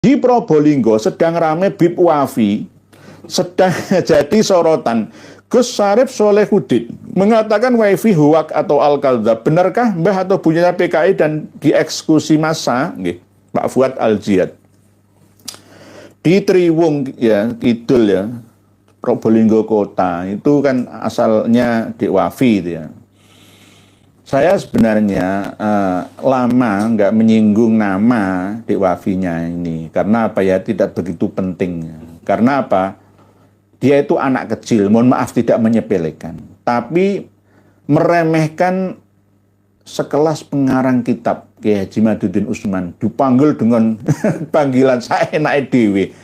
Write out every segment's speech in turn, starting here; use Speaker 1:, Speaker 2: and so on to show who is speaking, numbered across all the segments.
Speaker 1: Di Probolinggo sedang rame Bib Wafi, sedang jadi sorotan. Gus Syarif Solehudin mengatakan wifi huwak atau al-kadzab. Benarkah Mbah atau Bunyanya PKI dan dieksekusi massa? Pak Fuad Al-Jihad. Di Triwung ya, Kidul ya, Probolinggo Kota, itu kan asalnya di Wafi itu ya. Saya sebenarnya lama nggak menyinggung nama Dek Wafinya ini. Karena apa ya, tidak begitu penting. Karena apa? Dia itu anak kecil, mohon maaf tidak menyepelekan. Tapi meremehkan sekelas pengarang kitab, Kiai Haji Maduddin Usman, dipanggil dengan panggilan saya enak dewe.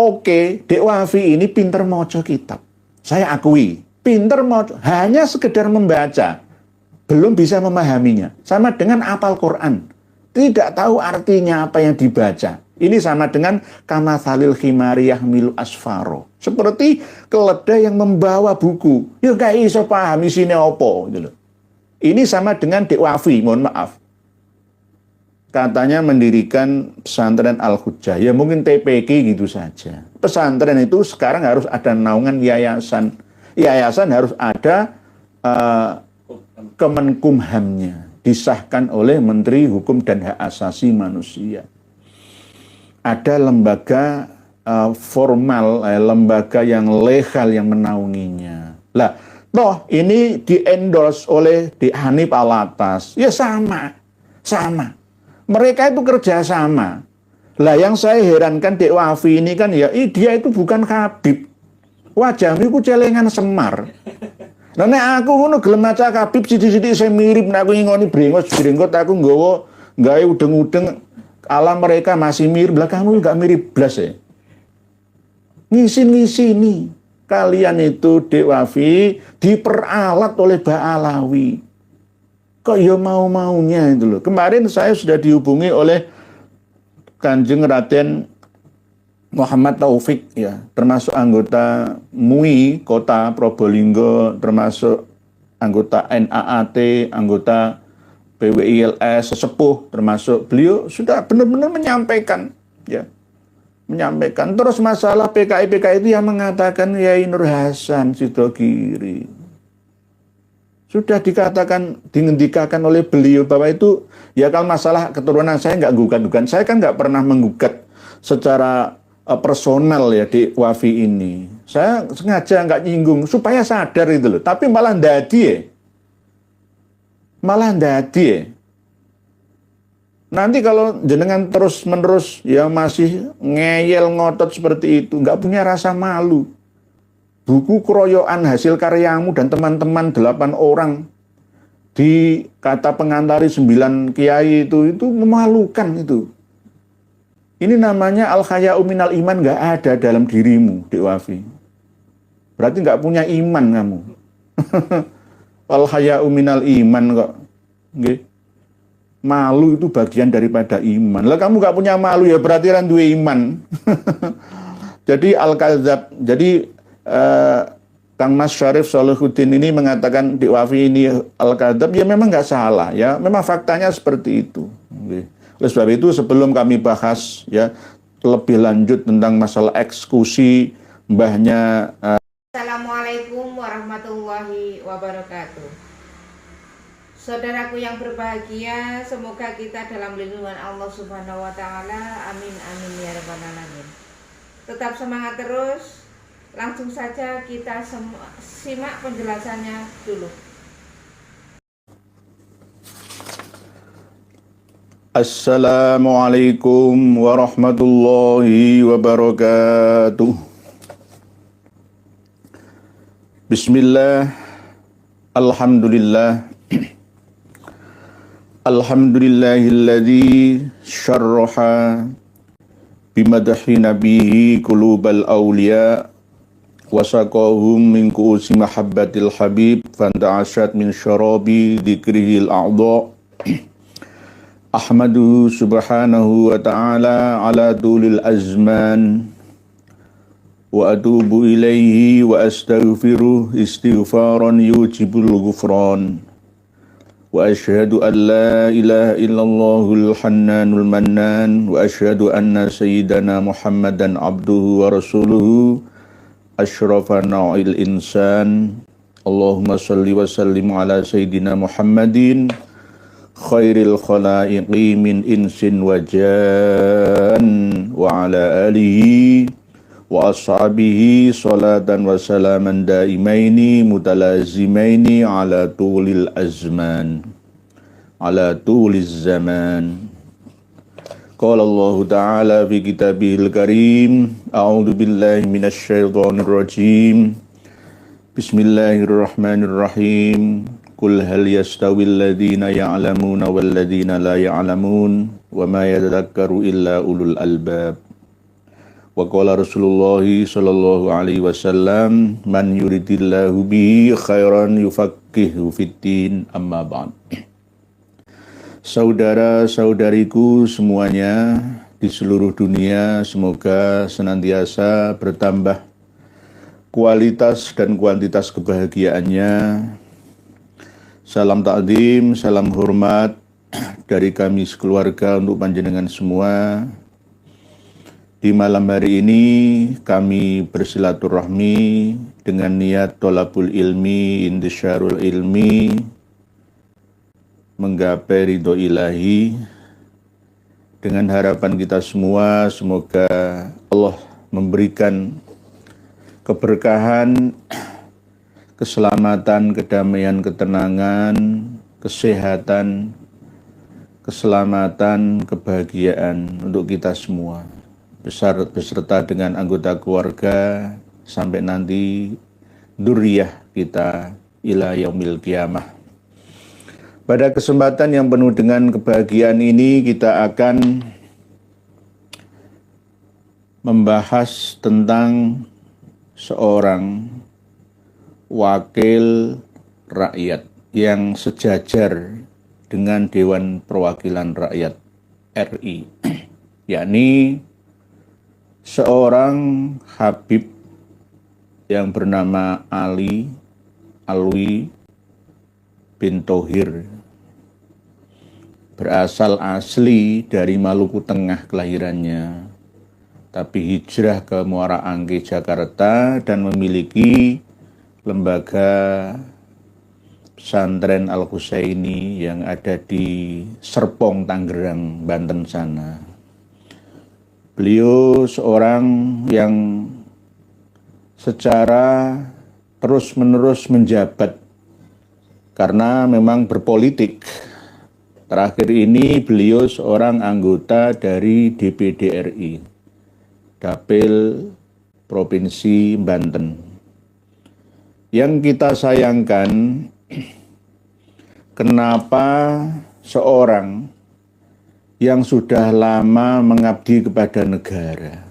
Speaker 1: Oke, Dek Wafi ini pinter moco kitab. Saya akui, pinter moco, hanya sekedar membaca. Belum bisa memahaminya. Sama dengan apal Quran. Tidak tahu artinya apa yang dibaca. Ini sama dengan kamatsalil khimari yahmilu asfaro. Seperti keledai yang membawa buku. Ya gak iso paham isine apa gitu loh. Ini sama dengan Dek Wafi, mohon maaf. Katanya mendirikan pesantren Al-Hujjah. Ya mungkin TPQ gitu saja. Pesantren itu sekarang harus ada naungan yayasan. Yayasan harus ada Kemenkumhamnya, disahkan oleh Menteri Hukum dan Hak Asasi Manusia. Ada lembaga formal, lembaga yang legal yang menaunginya. Lah, toh ini di-endorse oleh Dek Hanif Alatas. Ya sama. Mereka itu kerjasama. Lah yang saya herankan Dek Wafi ini kan ya, dia itu bukan Habib. Wajahmu itu celengan Semar. Nah nek aku ngono gelem maca Habib sithik-sithik saya mirip, nek aku ngingoni brengos aku nggawe udeng-udeng ala mereka masih mirip, lah kamu enggak mirip blas ya. Ngisi ini. Kalian itu Dek Wafi diperalat oleh Ba'alawi. Kok ya mau-maunya itu loh. Kemarin saya sudah dihubungi oleh Kanjeng Raden Muhammad Taufik ya, termasuk anggota MUI Kota Probolinggo, termasuk anggota NAAT, anggota PWILS, sesepuh, termasuk beliau sudah benar-benar menyampaikan ya. Menyampaikan terus masalah PKI itu yang mengatakan Yai Nur Hasan Sidogiri. Sudah dikatakan, dihentikan oleh beliau bahwa itu ya kalau masalah keturunan saya nggak gugat-gugat. Saya kan nggak pernah menggugat secara personal ya di Wafi ini. Saya sengaja nggak nyinggung supaya sadar itu loh. Tapi malah ndadi ya. Nanti kalau jenengan terus-menerus ya masih ngeyel ngotot seperti itu, nggak punya rasa malu. Buku keroyokan hasil karyamu dan teman-teman 8 orang di kata pengantari 9 kiai itu memalukan itu. Ini namanya al-khaya'u minal iman, nggak ada dalam dirimu, Dek Wafi. Berarti nggak punya iman kamu. Al-khaya'u minal iman kok. Nggih. Malu itu bagian daripada iman. Lah kamu nggak punya malu ya berarti kan duwe iman. Jadi al-kadzab. Jadi Kang Mas Syarif Solehudin ini mengatakan Dek Wafi ini al-kadzab, ya memang nggak salah ya. Memang faktanya seperti itu. Nggih. Oleh sebab itu sebelum kami bahas ya lebih lanjut tentang masalah eksekusi mbahnya.
Speaker 2: Assalamualaikum warahmatullahi wabarakatuh. Saudaraku yang berbahagia, semoga kita dalam lindungan Allah Subhanahu wa taala. Amin amin ya rabbal alamin. Tetap semangat terus. Langsung saja kita simak penjelasannya dulu.
Speaker 1: Assalamualaikum warahmatullahi wabarakatuh. Bismillah, alhamdulillah, alhamdulillahilladzi syarraha bimadhi nabihi qulubal awliya wasaqahum min ku'usi mahabbatil habib fanta'asyat min syarabi dzikrihil a'dha. Ahmadu subhanahu wa ta'ala ala tulil azman wa atubu ilaihi wa astaghfiruh istighfaran yujibul ghufran وأشهد أن لا إله إلا الله الحنان المنان وأشهد أن سيدنا محمدا عبده ورسوله أشرف نوع الإنسان اللهم صل وسلم على سيدنا محمد خير الخلائق من إنس وجان وعلى آله وأصحابه صلاة وسلاما دائمين متلازمين على طول الأزمان على طول الزمان قال الله تعالى في كتابه الكريم أعوذ بالله من الشيطان الرجيم بسم الله الرحمن الرحيم قل هل يستوي الذين يعلمون والذين لا يعلمون وما يذكر إلا أولو الألباب وقال رسول الله صلى الله عليه وسلم من يريد الله به خيرا يفقهه في الدين أما بعد. Saudara-saudariku semuanya di seluruh dunia, semoga senantiasa bertambah kualitas dan kuantitas kebahagiaannya. Salam takdim, salam hormat dari kami sekeluarga untuk panjenengan semua. Di malam hari ini kami bersilaturahmi dengan niat tolabul ilmi, intisyarul ilmi, menggapai ridho ilahi, dengan harapan kita semua semoga Allah memberikan keberkahan, keselamatan, kedamaian, ketenangan, kesehatan, keselamatan, kebahagiaan untuk kita semua beserta dengan anggota keluarga sampai nanti dzurriyyah kita ila yaumil qiyamah. Pada kesempatan yang penuh dengan kebahagiaan ini kita akan membahas tentang seorang wakil rakyat yang sejajar dengan Dewan Perwakilan Rakyat RI, yakni seorang Habib yang bernama Alwi bin Thohir, berasal asli dari Maluku Tengah kelahirannya, tapi hijrah ke Muara Angke Jakarta dan memiliki lembaga pesantren Al-Husaini yang ada di Serpong, Tangerang, Banten sana. Beliau seorang yang secara terus-menerus menjabat karena memang berpolitik. Terakhir ini beliau seorang anggota dari DPD RI, Dapil Provinsi Banten. Yang kita sayangkan, kenapa seorang yang sudah lama mengabdi kepada negara,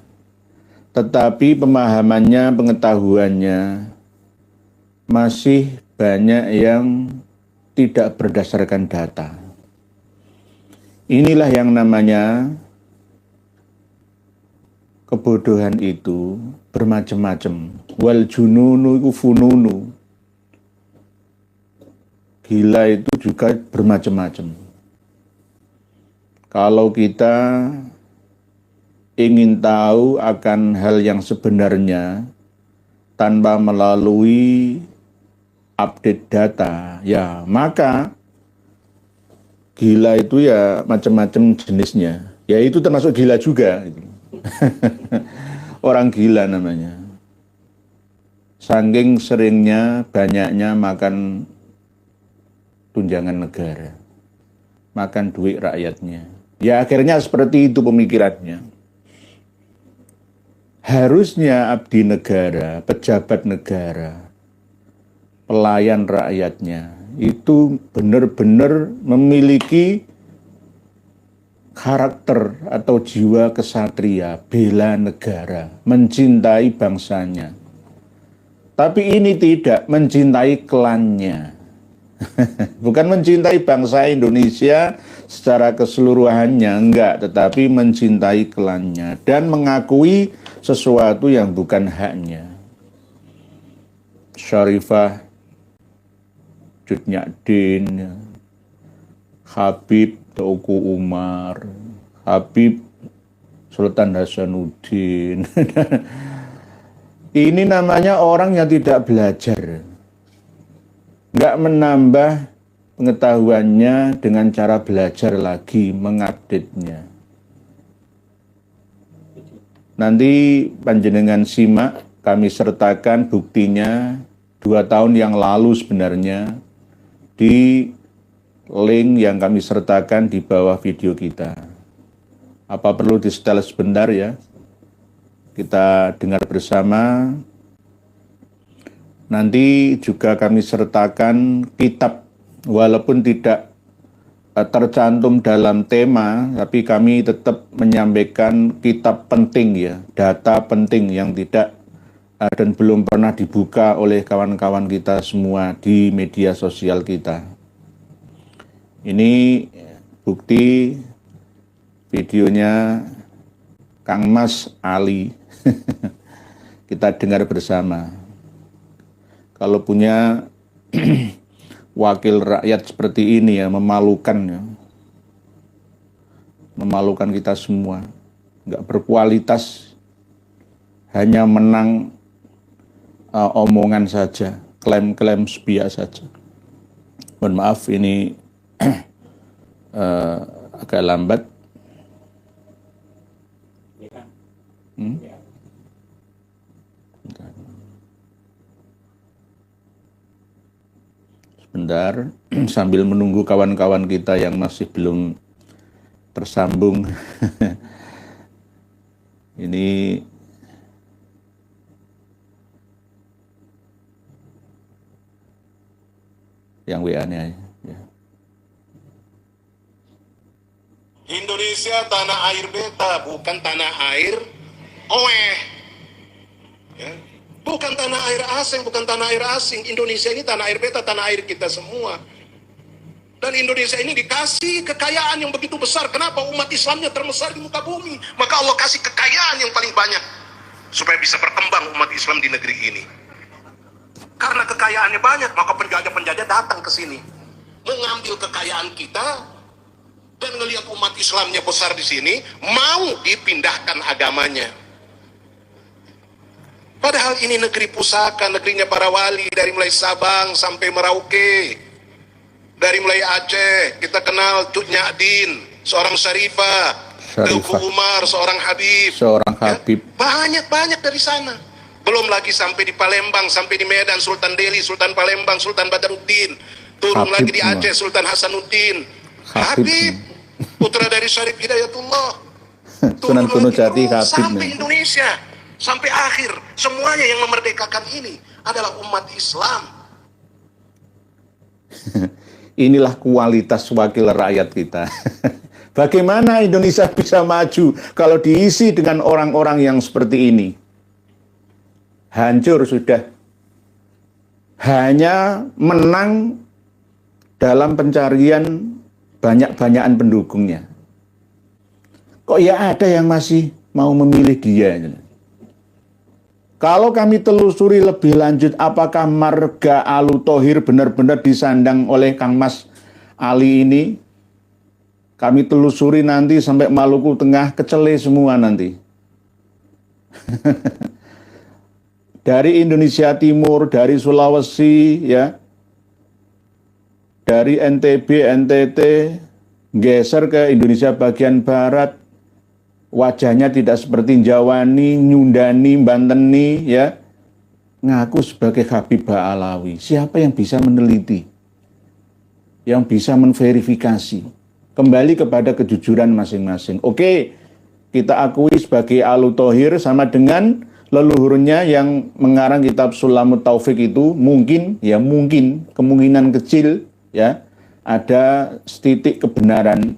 Speaker 1: tetapi pemahamannya, pengetahuannya masih banyak yang tidak berdasarkan data. Inilah yang namanya kebodohan itu bermacam-macam. Wal jununu iku fununu. Gila itu juga bermacam-macam. Kalau kita ingin tahu akan hal yang sebenarnya tanpa melalui update data, ya maka gila itu ya macam-macam jenisnya. Ya itu termasuk gila juga. Orang gila namanya. Saking seringnya, banyaknya makan tunjangan negara, makan duit rakyatnya. Ya akhirnya seperti itu pemikirannya. Harusnya abdi negara, pejabat negara, pelayan rakyatnya itu benar-benar memiliki karakter atau jiwa kesatria, bela negara, mencintai bangsanya. Tapi ini tidak, mencintai klannya. Bukan mencintai bangsa Indonesia secara keseluruhannya, enggak, tetapi mencintai klannya dan mengakui sesuatu yang bukan haknya. Syarifah Cut Nyadin, Habib Teuku Umar, Habib Sultan Hasanuddin. Ini namanya orang yang tidak belajar, nggak menambah pengetahuannya dengan cara belajar lagi, mengupdate-nya. Nanti panjenengan simak, kami sertakan buktinya 2 tahun yang lalu sebenarnya di link yang kami sertakan di bawah video kita. Apa perlu di-setel sebentar ya? Kita dengar bersama. Nanti juga kami sertakan kitab, walaupun tidak tercantum dalam tema, tapi kami tetap menyampaikan kitab penting ya, data penting yang tidak dan belum pernah dibuka oleh kawan-kawan kita semua di media sosial kita. Ini bukti videonya Kang Mas Ali. Kita dengar bersama. Kalau punya wakil rakyat seperti ini ya, memalukan ya. Memalukan kita semua. Nggak berkualitas, hanya menang omongan saja, klaim-klaim sepia saja. Mohon maaf ini agak lambat. Sebentar, sambil menunggu kawan-kawan kita yang masih belum tersambung. Ini yang WA-nya ya.
Speaker 3: Indonesia tanah air beta, bukan tanah air oeh. Ya. Bukan tanah air asing, bukan tanah air asing. Indonesia ini tanah air beta, tanah air kita semua. Dan Indonesia ini dikasih kekayaan yang begitu besar. Kenapa? Umat Islamnya terbesar di muka bumi. Maka Allah kasih kekayaan yang paling banyak supaya bisa berkembang umat Islam di negeri ini. Karena kekayaannya banyak, maka penjajah-penjajah datang ke sini mengambil kekayaan kita dan ngelihat umat Islamnya besar di sini, mau dipindahkan agamanya. Padahal ini negeri pusaka, negerinya para wali, dari mulai Sabang sampai Merauke, dari mulai Aceh, kita kenal Cuk Nyadin, seorang Syarifah, Teuku Umar, seorang Habib.
Speaker 1: Habib.
Speaker 3: Ya, banyak dari sana. Belum lagi sampai di Palembang, sampai di Medan, Sultan Delhi, Sultan Palembang, Sultan Badaruddin. Turun
Speaker 1: Habib,
Speaker 3: lagi di Aceh, Sultan Hasanuddin. Habib, putra dari Syarif Hidayatullah.
Speaker 1: Sunan Gunung Jati, Habib.
Speaker 3: Sampai Indonesia. Sampai akhir, semuanya yang memerdekakan ini adalah umat Islam.
Speaker 1: Inilah kualitas wakil rakyat kita. Bagaimana Indonesia bisa maju kalau diisi dengan orang-orang yang seperti ini? Hancur sudah. Hanya menang dalam pencarian banyak-banyakan pendukungnya. Kok ya ada yang masih mau memilih dia? Kalau kami telusuri lebih lanjut, apakah marga Alu Thohir benar-benar disandang oleh Kang Mas Ali ini? Kami telusuri nanti sampai Maluku Tengah, kecele semua nanti. Dari Indonesia Timur, dari Sulawesi, ya, dari NTB, NTT, geser ke Indonesia bagian Barat. Wajahnya tidak seperti Jawani, Nyundani, Banteni, ya. Ngaku sebagai Habib Ba'alawi. Siapa yang bisa meneliti? Yang bisa menverifikasi? Kembali kepada kejujuran masing-masing. Oke, kita akui sebagai Alu Thohir sama dengan leluhurnya yang mengarang kitab Sulamut Taufik itu mungkin, ya mungkin, kemungkinan kecil, ya, ada setitik kebenaran.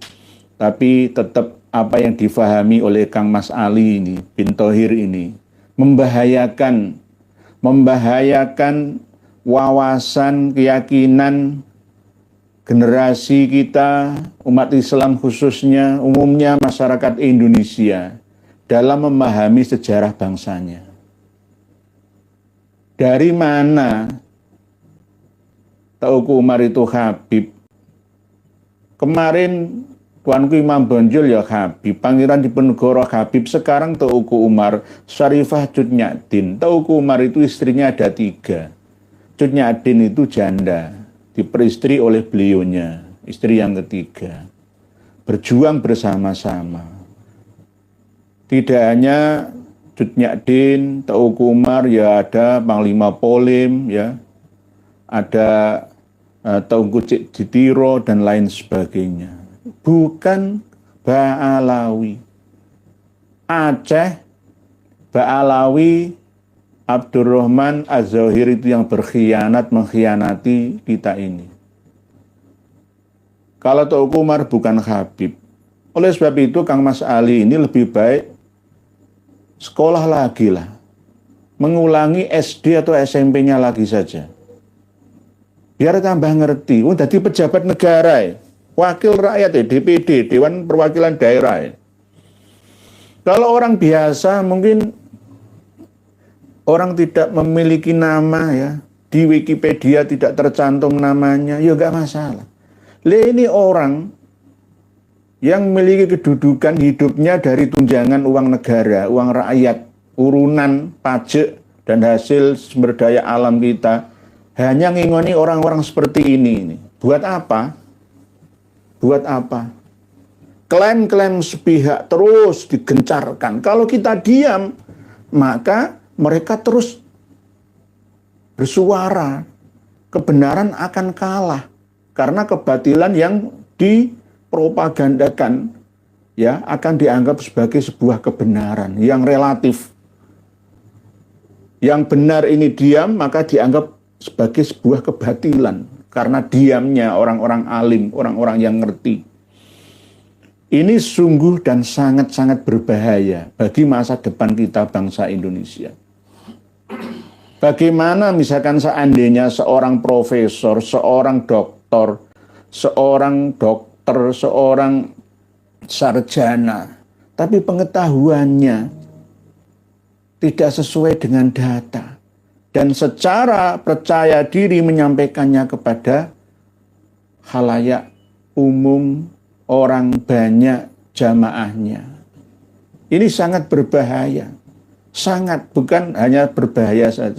Speaker 1: Tapi tetap apa yang difahami oleh Kang Mas Ali ini, bin Thohir ini, membahayakan wawasan, keyakinan generasi kita, umat Islam khususnya, umumnya masyarakat Indonesia, dalam memahami sejarah bangsanya. Dari mana Teuku Umar itu Habib? Kemarin Tuanku Imam Bonjol ya Habib, Pangeran Diponegoro Habib, sekarang Teuku Umar, Syarifah Cut Nyadin. Teuku Umar itu istrinya ada 3. Cut Nyadin itu janda, diperistri oleh beliaunya, istri yang ketiga. Berjuang bersama-sama. Tidak hanya Cut Nyadin, Teuku Umar, ya ada Panglima Polim, ya, ada Teuku Cik Ditiro dan lain sebagainya. Bukan Ba'alawi. Aceh, Ba'alawi, Abdurrahman Az-Zahir itu yang mengkhianati kita ini. Kalau Teuku Umar bukan Habib. Oleh sebab itu Kang Mas Ali ini lebih baik sekolah lagi lah. Mengulangi SD atau SMP-nya lagi saja. Biar tambah ngerti. Jadi pejabat negara ya. Wakil rakyat ya, DPD, Dewan Perwakilan Daerah ya. Kalau orang biasa mungkin orang tidak memiliki nama ya, di Wikipedia tidak tercantum namanya, ya nggak masalah. Ini orang yang memiliki kedudukan hidupnya dari tunjangan uang negara, uang rakyat, urunan, pajak, dan hasil sumber daya alam kita, hanya ngingoni orang-orang seperti ini. Buat apa? Buat apa? Klaim-klaim sepihak terus digencarkan. Kalau kita diam, maka mereka terus bersuara. Kebenaran akan kalah. Karena kebatilan yang dipropagandakan ya akan dianggap sebagai sebuah kebenaran yang relatif. Yang benar ini diam, maka dianggap sebagai sebuah kebatilan. Karena diamnya orang-orang alim, orang-orang yang ngerti. Ini sungguh dan sangat-sangat berbahaya bagi masa depan kita bangsa Indonesia. Bagaimana misalkan seandainya seorang profesor, seorang doktor, seorang sarjana, tapi pengetahuannya tidak sesuai dengan data. Dan secara percaya diri menyampaikannya kepada khalayak umum, orang banyak, jamaahnya. Ini sangat berbahaya. Sangat, bukan hanya berbahaya saja.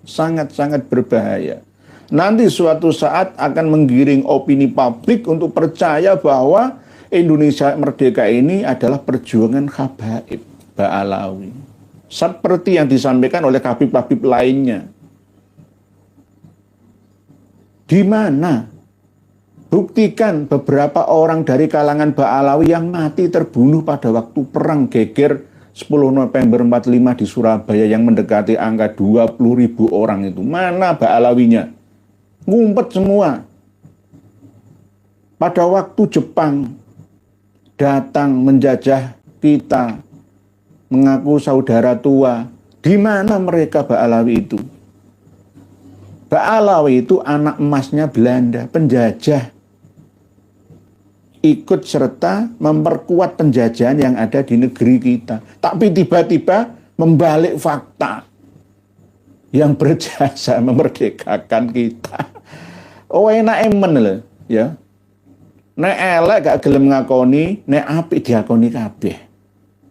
Speaker 1: Sangat berbahaya. Nanti suatu saat akan menggiring opini publik untuk percaya bahwa Indonesia merdeka ini adalah perjuangan habaib, Ba'alawi. Seperti yang disampaikan oleh habib-habib lainnya. Di mana? Buktikan beberapa orang dari kalangan Ba'alawi yang mati terbunuh pada waktu perang geger 10 November 45 di Surabaya yang mendekati angka 20.000 orang itu. Mana Ba'alawinya? Ngumpet semua. Pada waktu Jepang datang menjajah kita, mengaku saudara tua. Di mana mereka Ba'alawi itu? Ba'alawi itu anak emasnya Belanda, penjajah. Ikut serta memperkuat penjajahan yang ada di negeri kita. Tapi tiba-tiba membalik fakta yang berjasa memerdekakan kita. Oh enak emen loh, ya. Nek elek gak gelem ngakoni, nek apik diakoni kabeh.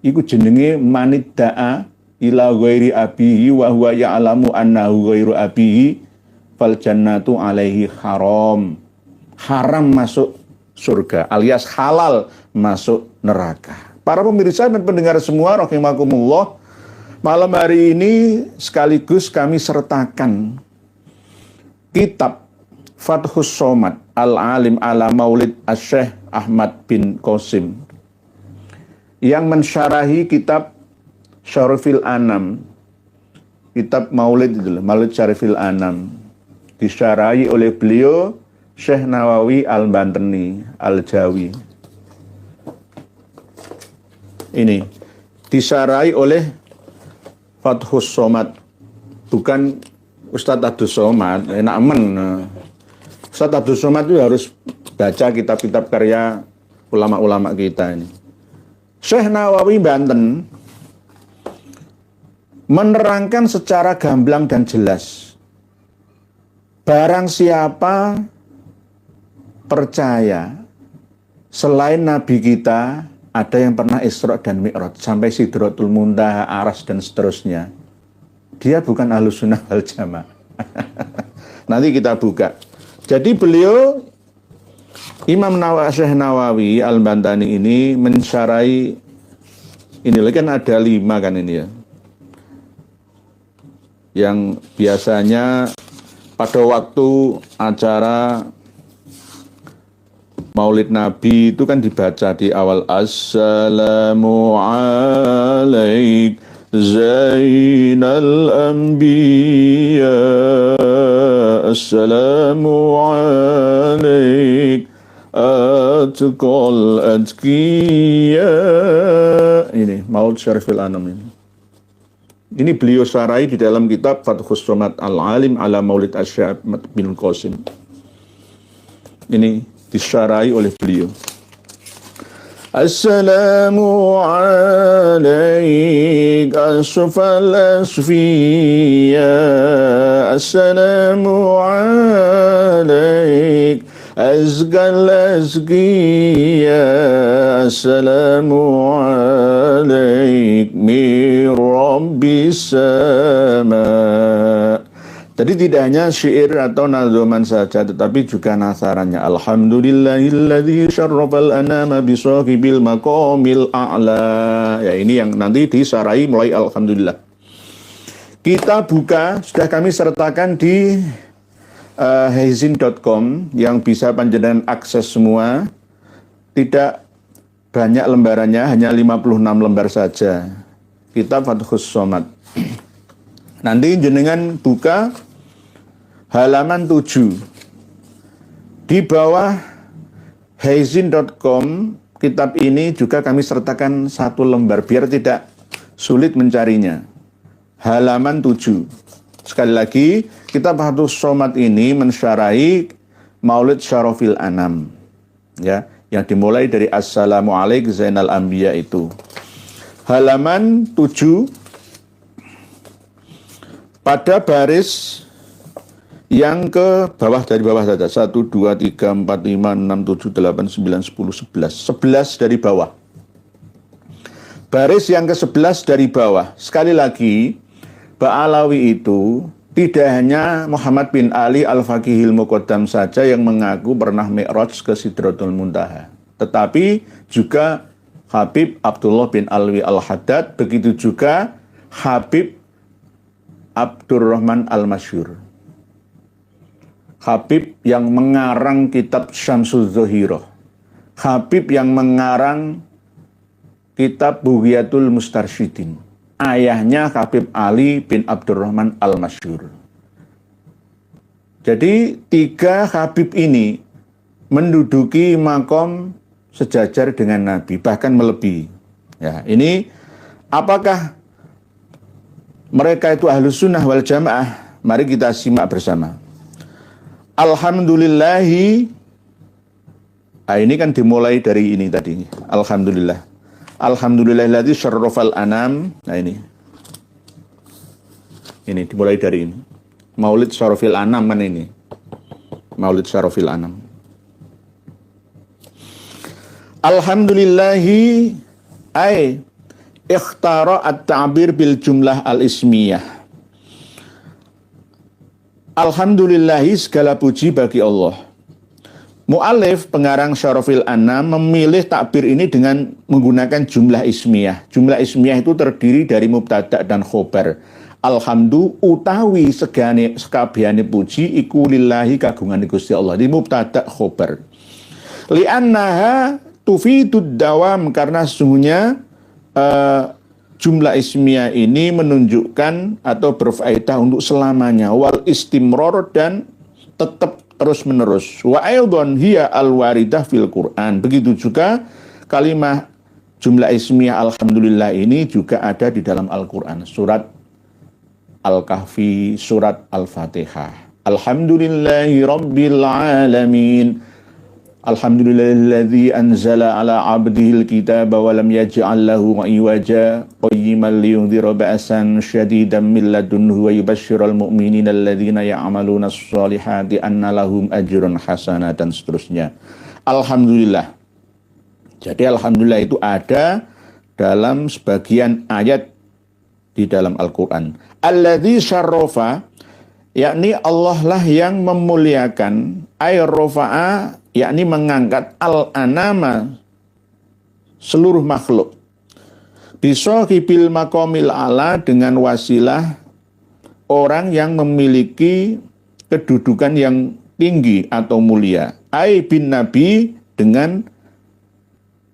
Speaker 1: Iku jenenge manidda'a ila ghairi abihi wa huwa ya'lamu annahu ghairu abihi fal jannatu alaihi haram. Haram masuk surga alias halal masuk neraka. Para pemirsa dan pendengar semua rahimakumullah, malam hari ini sekaligus kami sertakan kitab Fathus Somad Al-Alim ala Maulid Asy-Syaikh Ahmad bin Qasim yang mensyarahi kitab Syarifil Anam, kitab Maulid itu, Maulid Syarifil Anam, disyarahi oleh beliau Syekh Nawawi Al-Bantani Al-Jawi. Ini disyarahi oleh Fathus Somad, bukan Ustadz Abdus Somad. Enak men. Ustadz Abdus Somad itu harus baca kitab-kitab karya ulama-ulama kita ini. Syekh Nawawi Banten menerangkan secara gamblang dan jelas. Barang siapa percaya Selain Nabi kita, ada yang pernah Isra dan Mi'raj sampai Sidratul Muntaha, Aras dan seterusnya. Dia bukan Ahlussunnah wal Jamaah. Nanti kita buka. Jadi beliau Imam Syekh Nawawi Al-Bantani ini mensyarahi ini kan ada 5 kan ini ya. Yang biasanya pada waktu acara Maulid Nabi itu kan dibaca di awal Assalamu alaik Zainal Anbiya Assalamu alaik Atqal Atqiya. Ini Maulid Syarifil Anam ini. Ini beliau sarai di dalam kitab Fathus Somad Al-Alim ala Maulid Asy'ab bin Qasim. Ini disarai oleh beliau. Assalamu alaik asfal asfiya. Assalamu alaik azgal azkiya. Assalamu alaik min rabbis sama. Jadi tidak hanya syair atau nazoman saja, tetapi juga nasarannya. Alhamdulillahilladzi syarrafal anama bisahibil maqamil a'la. Ya, ini yang nanti disarai mulai alhamdulillah. Kita buka, sudah kami sertakan di heizin.com yang bisa panjenengan akses semua. Tidak banyak lembarannya, hanya 56 lembar saja. Kitab Fathus Somad. Nanti jenengan buka halaman 7. Di bawah heizin.com kitab ini juga kami sertakan 1 lembar biar tidak sulit mencarinya. Halaman 7. Sekali lagi, kitab Fathus Somad ini mensyarahi Maulid Syarafil Anam. Ya, yang dimulai dari Assalamu alaik Zainal Anbiya itu. Halaman 7 pada baris yang ke bawah, dari bawah saja. 1, 2, 3, 4, 5, 6, 7, 8, 9, 10, 11. 11 dari bawah. Baris yang ke-11 dari bawah. Sekali lagi, Ba'alawi itu tidak hanya Muhammad bin Ali Al-Faqihil Muqaddam saja yang mengaku pernah Mi'raj ke Sidratul Muntaha. Tetapi juga Habib Abdullah bin Alwi Al-Haddad, begitu juga Habib Abdurrahman Al-Masyhur. Habib yang mengarang kitab Syamsul Zohiroh. Habib yang mengarang kitab Bughiyatul Mustarsyidin. Ayahnya Habib Ali bin Abdurrahman Al-Masyhur. Jadi 3 Habib ini menduduki makom sejajar dengan Nabi, bahkan melebihi. Ya, ini apakah mereka itu Ahlus Sunnah wal Jamaah? Mari kita simak bersama. Alhamdulillahi. Ini kan dimulai dari ini tadi. Alhamdulillah. Alhamdulillahilladzi syarrafal anam. Nah ini. Ini dimulai dari ini. Maulid Syarafil Anam kan ini. Maulid Syarafil Anam. Alhamdulillahi ay ikhtara at-ta'bir bil jumlah al-ismiyah. Alhamdulillahi, segala puji bagi Allah. Mu'alif pengarang Syarafil Anam memilih takbir ini dengan menggunakan jumlah ismiyah. Jumlah ismiyah itu terdiri dari mubtada dan khobar. Alhamdu utawi sekabehane puji iku lillahi kagungan Gusti Allah. Di mubtada khobar. Li'annaha tufidud dawam, karena sesungguhnya jumlah ismiyah ini menunjukkan atau berfaedah untuk selamanya. Wal istimror, dan tetap terus menerus. Wa aidon hiya al-waridah fil Quran. Begitu juga kalimat jumlah ismiyah alhamdulillah ini juga ada di dalam Al-Quran. Surat Al-Kahfi, surat Al-Fatihah. Alhamdulillahi rabbil alamin. Alhamdulillahilladzi anzala ala abdihil kitaba wa lam yaj'al lahu iwaja qayyiman liyundhira ba'san syadidan min ladunhu wa yubashshiral mu'minina alladzina ya'maluna as-solihati anna lahum ajrun hasanah, dan seterusnya. Alhamdulillah. Jadi alhamdulillah itu ada dalam sebagian ayat di dalam Al-Quran. Alladzi syarrafa, yakni Allah lah yang memuliakan, ay rofa'a, yakni mengangkat al-anama, seluruh makhluk. Bisohibil makomil ala, dengan wasilah orang yang memiliki kedudukan yang tinggi atau mulia. Ay bin nabi, dengan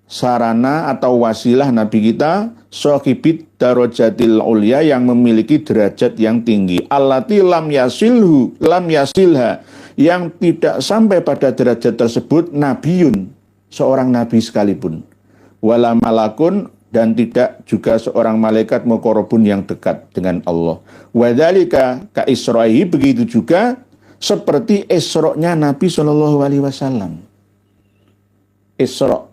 Speaker 1: sarana atau wasilah Nabi kita, sohibit darajatil ulia, yang memiliki derajat yang tinggi. Allati lam yasilha, yang tidak sampai pada derajat tersebut nabiun, seorang nabi sekalipun. Wala malakun, dan tidak juga seorang malaikat muqarrabun yang dekat dengan Allah. Wadzalika ka Isra'i, begitu juga seperti Isra-nya Nabi SAW. Isra,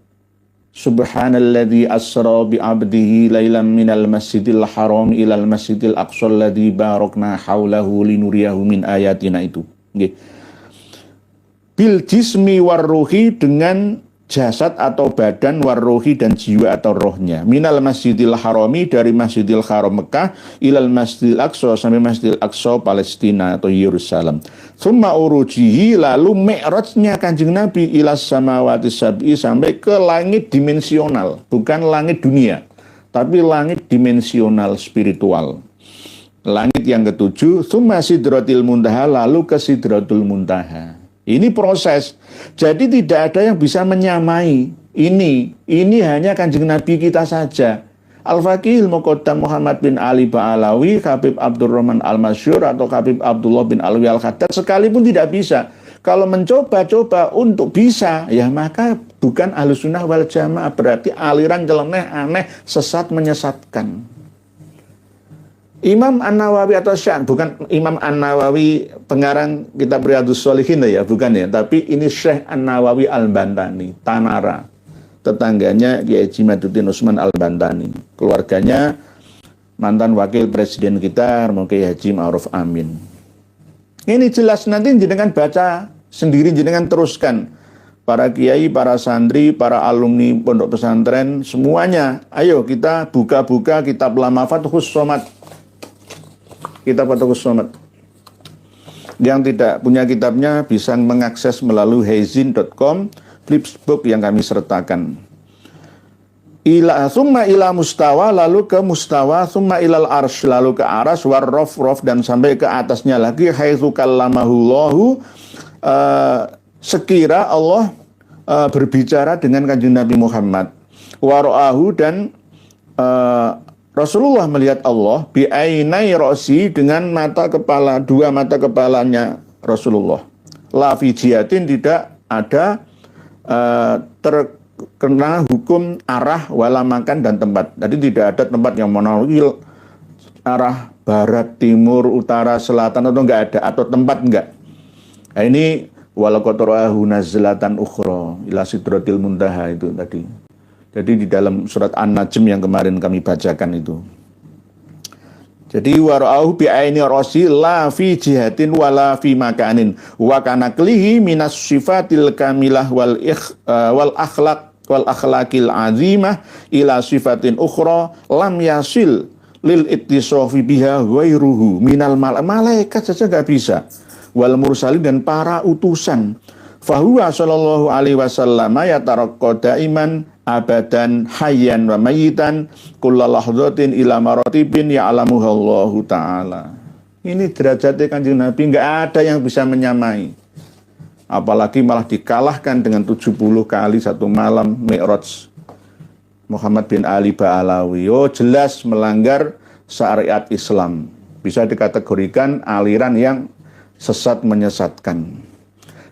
Speaker 1: Subhanalladzi asra bi 'abdihi lailan minal masjidil haram ilal masjidil aqsa alladzi barakna haulahu linuriyahu min ayatina, itu. Nggih. Bil jismi war ruhi, dengan jasad atau badan, warrohi dan jiwa atau rohnya. Minal masjidil harami, dari masjidil haram Mekah, ilal masjidil aqsa, sampai masjidil aqsa Palestina atau Yerusalem. Summa urujihi, lalu mi'rajnya kanjeng Nabi ilas samawati sab'i, sampai ke langit dimensional, bukan langit dunia, tapi langit dimensional spiritual. Langit yang ketujuh, summa sidratil muntaha, lalu ke sidratul muntaha. Ini proses. Jadi tidak ada yang bisa menyamai ini. Ini hanya kanjeng Nabi kita saja. Al-Faqihil Muqaddam Muhammad bin Ali Ba'alawi, Habib Abdurrahman Al-Masyhur atau Habib Abdullah bin Alwi Al-Khaddad sekalipun tidak bisa. Kalau mencoba-coba untuk bisa, ya maka bukan Ahlussunnah wal Jamaah, berarti aliran nyeleneh, aneh, sesat, menyesatkan. Imam An-Nawawi atau bukan Imam An-Nawawi pengarang kitab Riyadhus Shalihin ya, bukan ya, tapi ini Syekh An-Nawawi Al-Bantani, Tanara, tetangganya Kiai Haji Maduddin Utsman Al-Bantani, keluarganya mantan wakil presiden kita Kiai Haji Ma'ruf Amin. Ini jelas, nanti jenengan baca sendiri, jenengan teruskan. Para kiai, para santri, para alumni pondok pesantren, semuanya, ayo kita buka-buka kitab lama Fathus Somad. Kitab Fathus Somad. Yang tidak punya kitabnya bisa mengakses melalui heizin.com, flipbook yang kami sertakan. Summa ila mustawa, lalu ke mustawa, summa ilal arsh, lalu ke aras, warrof, dan sampai ke atasnya lagi, haitsu kallamahullahu, sekira Allah berbicara dengan kanjeng Nabi Muhammad. Waro'ahu, dan Rasulullah melihat Allah bi'ainai rosi, dengan mata kepala, dua mata kepalanya Rasulullah. La fijiatin, tidak ada terkena hukum arah, wala makan, dan tempat. Jadi tidak ada tempat yang monowil, arah barat, timur, utara, selatan, atau enggak ada, atau tempat enggak. Nah, ini walaqatrahu nazlatan ukhra ila sidratil muntaha, itu tadi. Jadi di dalam surat An-Najm yang kemarin kami bacakan itu. Jadi wara'ahu bi'aini rasi la fi jihatin wala fi makanin wa kana klihi minas sifatil kamilah wal akhlaqil azimah ila sifatin ukhra lam yasil lil ittisafi biha ghairuhu minal malaikat saja enggak bisa, wal mursalin, dan para utusan. Fahuwa sallallahu alaihi wasallam yataraqqa daiman abadan hayyan wa mayyitan kullalahzatin ila maratibin ya'lamuha Allah taala. Ini derajatnya kanjeng Nabi, enggak ada yang bisa menyamai. Apalagi malah dikalahkan dengan 70 kali satu malam Mi'raj Muhammad bin Ali Ba'alawi. Oh, jelas melanggar syariat Islam. Bisa dikategorikan aliran yang sesat, menyesatkan.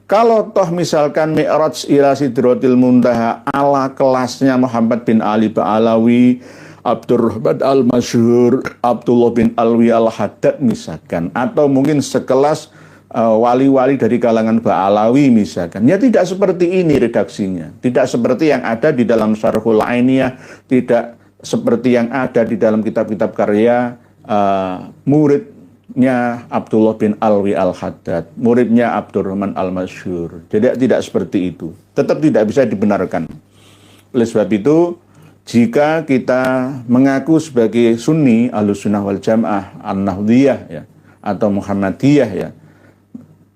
Speaker 1: Kalau toh misalkan Mi'raj ila sidratil muntaha ala kelasnya Muhammad bin Ali Ba'alawi, Abdurrahman Al-Masyhur, Abdullah bin Alwi Al-Haddad misalkan, atau mungkin sekelas wali-wali dari kalangan Ba'alawi misalkan, ya tidak seperti ini redaksinya, tidak seperti yang ada di dalam Syarhul Ainiyah, tidak seperti yang ada di dalam kitab-kitab karya muridnya Abdullah bin Alwi Al-Haddad, muridnya Abdurrahman Al-Masyhur. Jadi tidak seperti itu, tetap tidak bisa dibenarkan. Oleh sebab itu, jika kita mengaku sebagai Sunni, Ahlussunnah wal Jamaah, An-Nahdliyah ya, atau Muhammadiyah ya,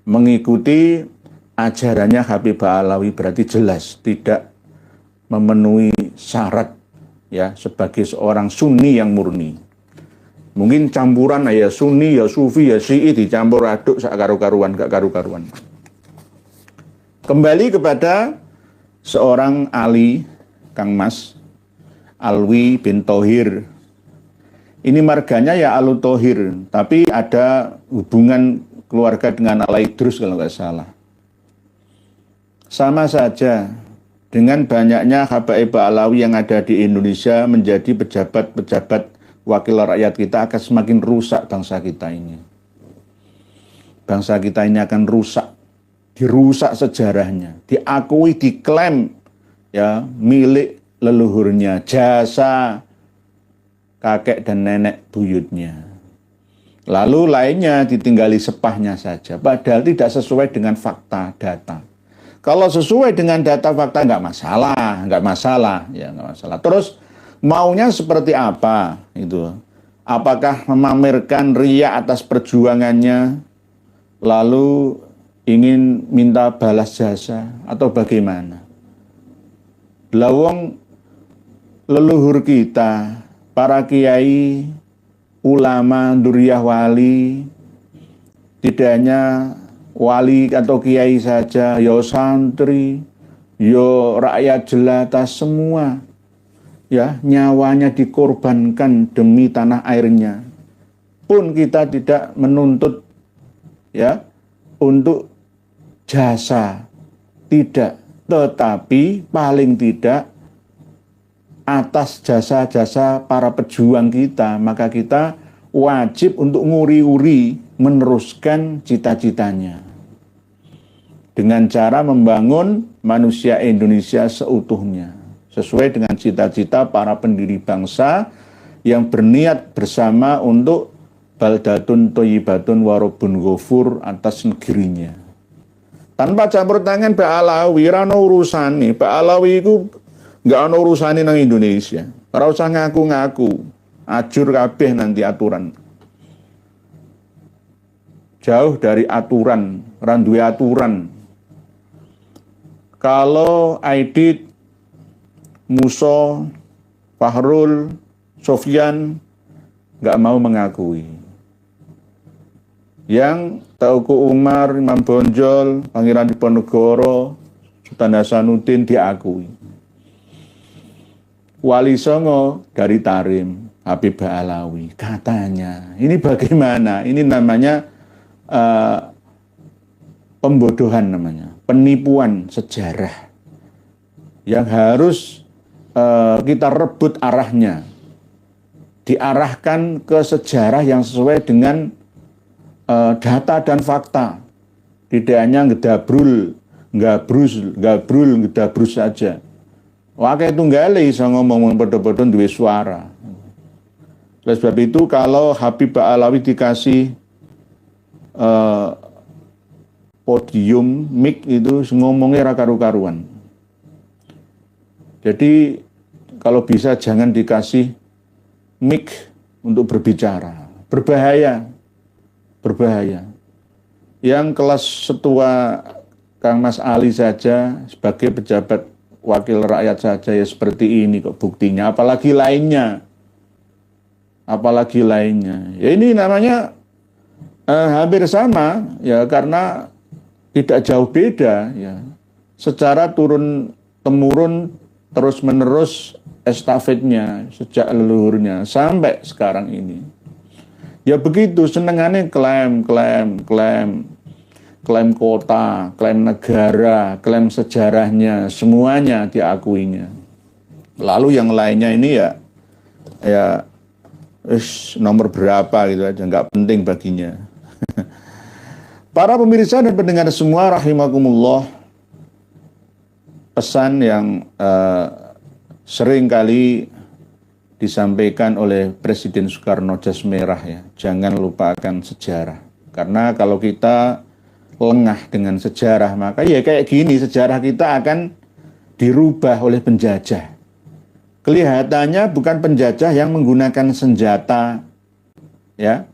Speaker 1: mengikuti ajarannya Habib Ba'alawi berarti jelas tidak memenuhi syarat ya sebagai seorang Sunni yang murni. Mungkin campuran ya Sunni, ya Sufi, ya Syi'i dicampur aduk sak karu-karuan, gak karu-karuan. Kembali kepada seorang Ali, Kang Mas, Alwi bin Thohir. Ini marganya ya Alu Thohir, tapi ada hubungan keluarga dengan Al-Idrus kalau nggak salah. Sama saja dengan banyaknya habaib Ba'alawi yang ada di Indonesia menjadi pejabat-pejabat wakil rakyat kita akan semakin rusak bangsa kita ini. Bangsa kita ini akan rusak, dirusak sejarahnya, diakui, diklaim ya milik leluhurnya, jasa kakek dan nenek buyutnya. Lalu lainnya ditinggali sepahnya saja, padahal tidak sesuai dengan fakta data. Kalau sesuai dengan data fakta nggak masalah, ya nggak masalah. Terus maunya seperti apa itu? Apakah memamerkan ria atas perjuangannya, lalu ingin minta balas jasa atau bagaimana? Lawang leluhur kita, para kiai, ulama, duriyah wali, tidak hanya wali atau kiai saja, yo santri, yo rakyat jelata semua, ya nyawanya dikorbankan demi tanah airnya. Pun kita tidak menuntut ya untuk jasa, tidak, tetapi paling tidak atas jasa-jasa para pejuang kita, maka kita wajib untuk nguri-uri meneruskan cita-citanya dengan cara membangun manusia Indonesia seutuhnya sesuai dengan cita-cita para pendiri bangsa yang berniat bersama untuk baldatun thayyibatun warobun ghafur atas negerinya. Tanpa campur tangan Ba'alawi, rano urusan nih, Ba'alawi itu nggak ada urusan nang Indonesia. Ora usah ngaku-ngaku. Ajur kabeh nanti aturan. Jauh dari aturan, randuwe aturan. Kalau Aidit, Muso, Fahrul, Sofyan nggak mau mengakui. Yang Teuku Umar, Imam Bonjol, Pangeran Diponegoro, Sultan Hasanuddin diakui. Wali Songo dari Tarim, Habib Ba'alawi, katanya. Ini bagaimana? Ini namanya pembodohan namanya, penipuan sejarah yang harus kita rebut arahnya, diarahkan ke sejarah yang sesuai dengan data dan fakta. Tidak hanya ngedabrul saja. Wakai tunggale iso ngomong padha-padha duwe suara. Oleh sebab itu kalau Habib Ba'alawi dikasih podium, mic itu ngomongnya ra karu-karuan. Jadi kalau bisa jangan dikasih mic untuk berbicara. Berbahaya. Yang kelas setua Kang Mas Ali saja sebagai pejabat wakil rakyat saja ya seperti ini kok buktinya, apalagi lainnya. Ya ini namanya hampir sama ya, karena tidak jauh beda ya. Secara turun temurun terus menerus estafetnya sejak leluhurnya sampai sekarang ini. Ya begitu, senengannya klaim kota, klaim negara, klaim sejarahnya, semuanya diakuinya. Lalu yang lainnya ini ya nomor berapa gitu aja, nggak penting baginya. Para pemirsa dan pendengar semua rahimakumullah, pesan yang sering kali disampaikan oleh Presiden Soekarno jas merah ya, jangan lupakan sejarah. Karena kalau kita lengah dengan sejarah, maka ya kayak gini, sejarah kita akan dirubah oleh penjajah. Kelihatannya bukan penjajah yang menggunakan senjata, ya,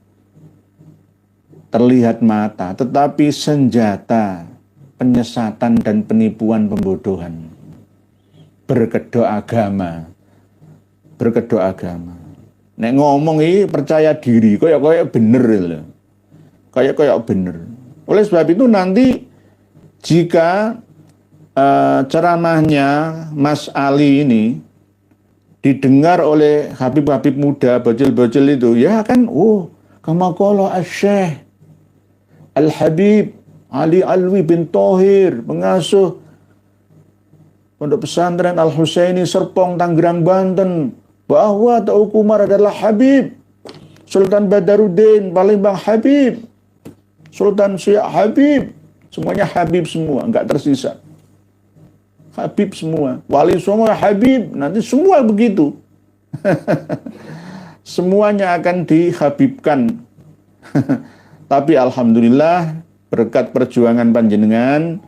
Speaker 1: terlihat mata, tetapi senjata penyesatan dan penipuan pembodohan. Berkedok agama. Nek ngomong ini percaya diri, kayak bener loh. Kayak bener. Oleh sebab itu nanti jika ceramahnya Mas Ali ini didengar oleh Habib-Habib muda, bocil-bocil itu, ya kan, kama qala Asy-Syaikh Al-Habib Ali Alwi bin Thohir, pengasuh Pondok Pesantren Al-Husaini Serpong, Tangerang, Banten, bahwa Teuku Umar adalah Habib, Sultan Badaruddin Palembang Habib, Sultan Syekh Habib, semuanya Habib semua, enggak tersisa. Habib semua, wali semua Habib, nanti semua begitu. Semuanya akan dihabibkan. Tapi alhamdulillah berkat perjuangan panjenengan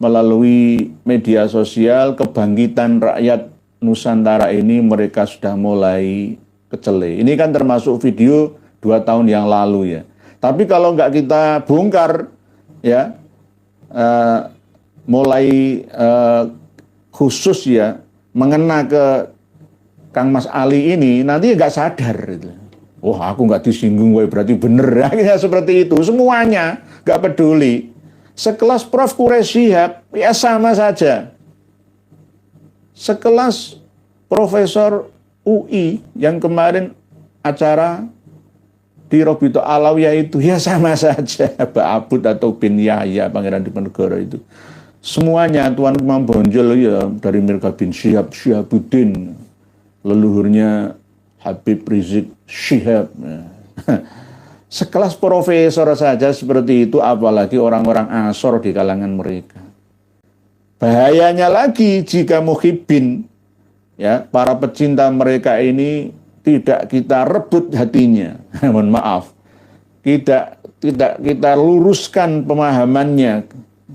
Speaker 1: melalui media sosial, kebangkitan rakyat Nusantara ini mereka sudah mulai kecele. Ini kan termasuk video 2 tahun yang lalu ya. Tapi kalau nggak kita bongkar ya, mulai khusus ya mengena ke Kang Mas Ali ini, nanti nggak sadar gitu. Aku nggak disinggung, berarti bener. Akhirnya seperti itu, semuanya nggak peduli. Sekelas Prof. Quraish Shihab, ya sama saja. Sekelas Profesor UI yang kemarin acara di Robito Alawiyah itu, ya sama saja. Mbak Abud atau bin Yahya, Pangeran Diponegoro itu. Semuanya Tuan Imam Bonjol ya, dari Mirka bin Syihabuddin, leluhurnya Habib Rizik Syihab. Sekelas profesor saja seperti itu, apalagi orang-orang asor di kalangan mereka. Bahayanya lagi jika muhibbin, ya, para pecinta mereka ini tidak kita rebut hatinya. Mohon maaf. Tidak kita luruskan pemahamannya,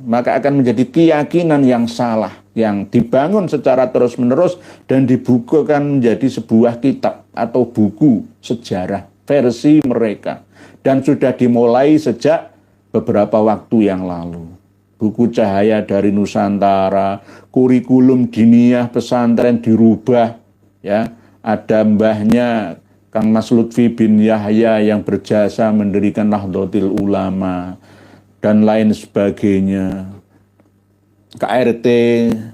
Speaker 1: maka akan menjadi keyakinan yang salah, yang dibangun secara terus-menerus dan dibukukan menjadi sebuah kitab atau buku sejarah versi mereka. Dan sudah dimulai sejak beberapa waktu yang lalu. Buku Cahaya dari Nusantara, kurikulum diniyah pesantren dirubah, ya. Ada mbahnya Kang Mas Lutfi bin Yahya yang berjasa mendirikan Nahdlatul Ulama dan lain sebagainya. KRT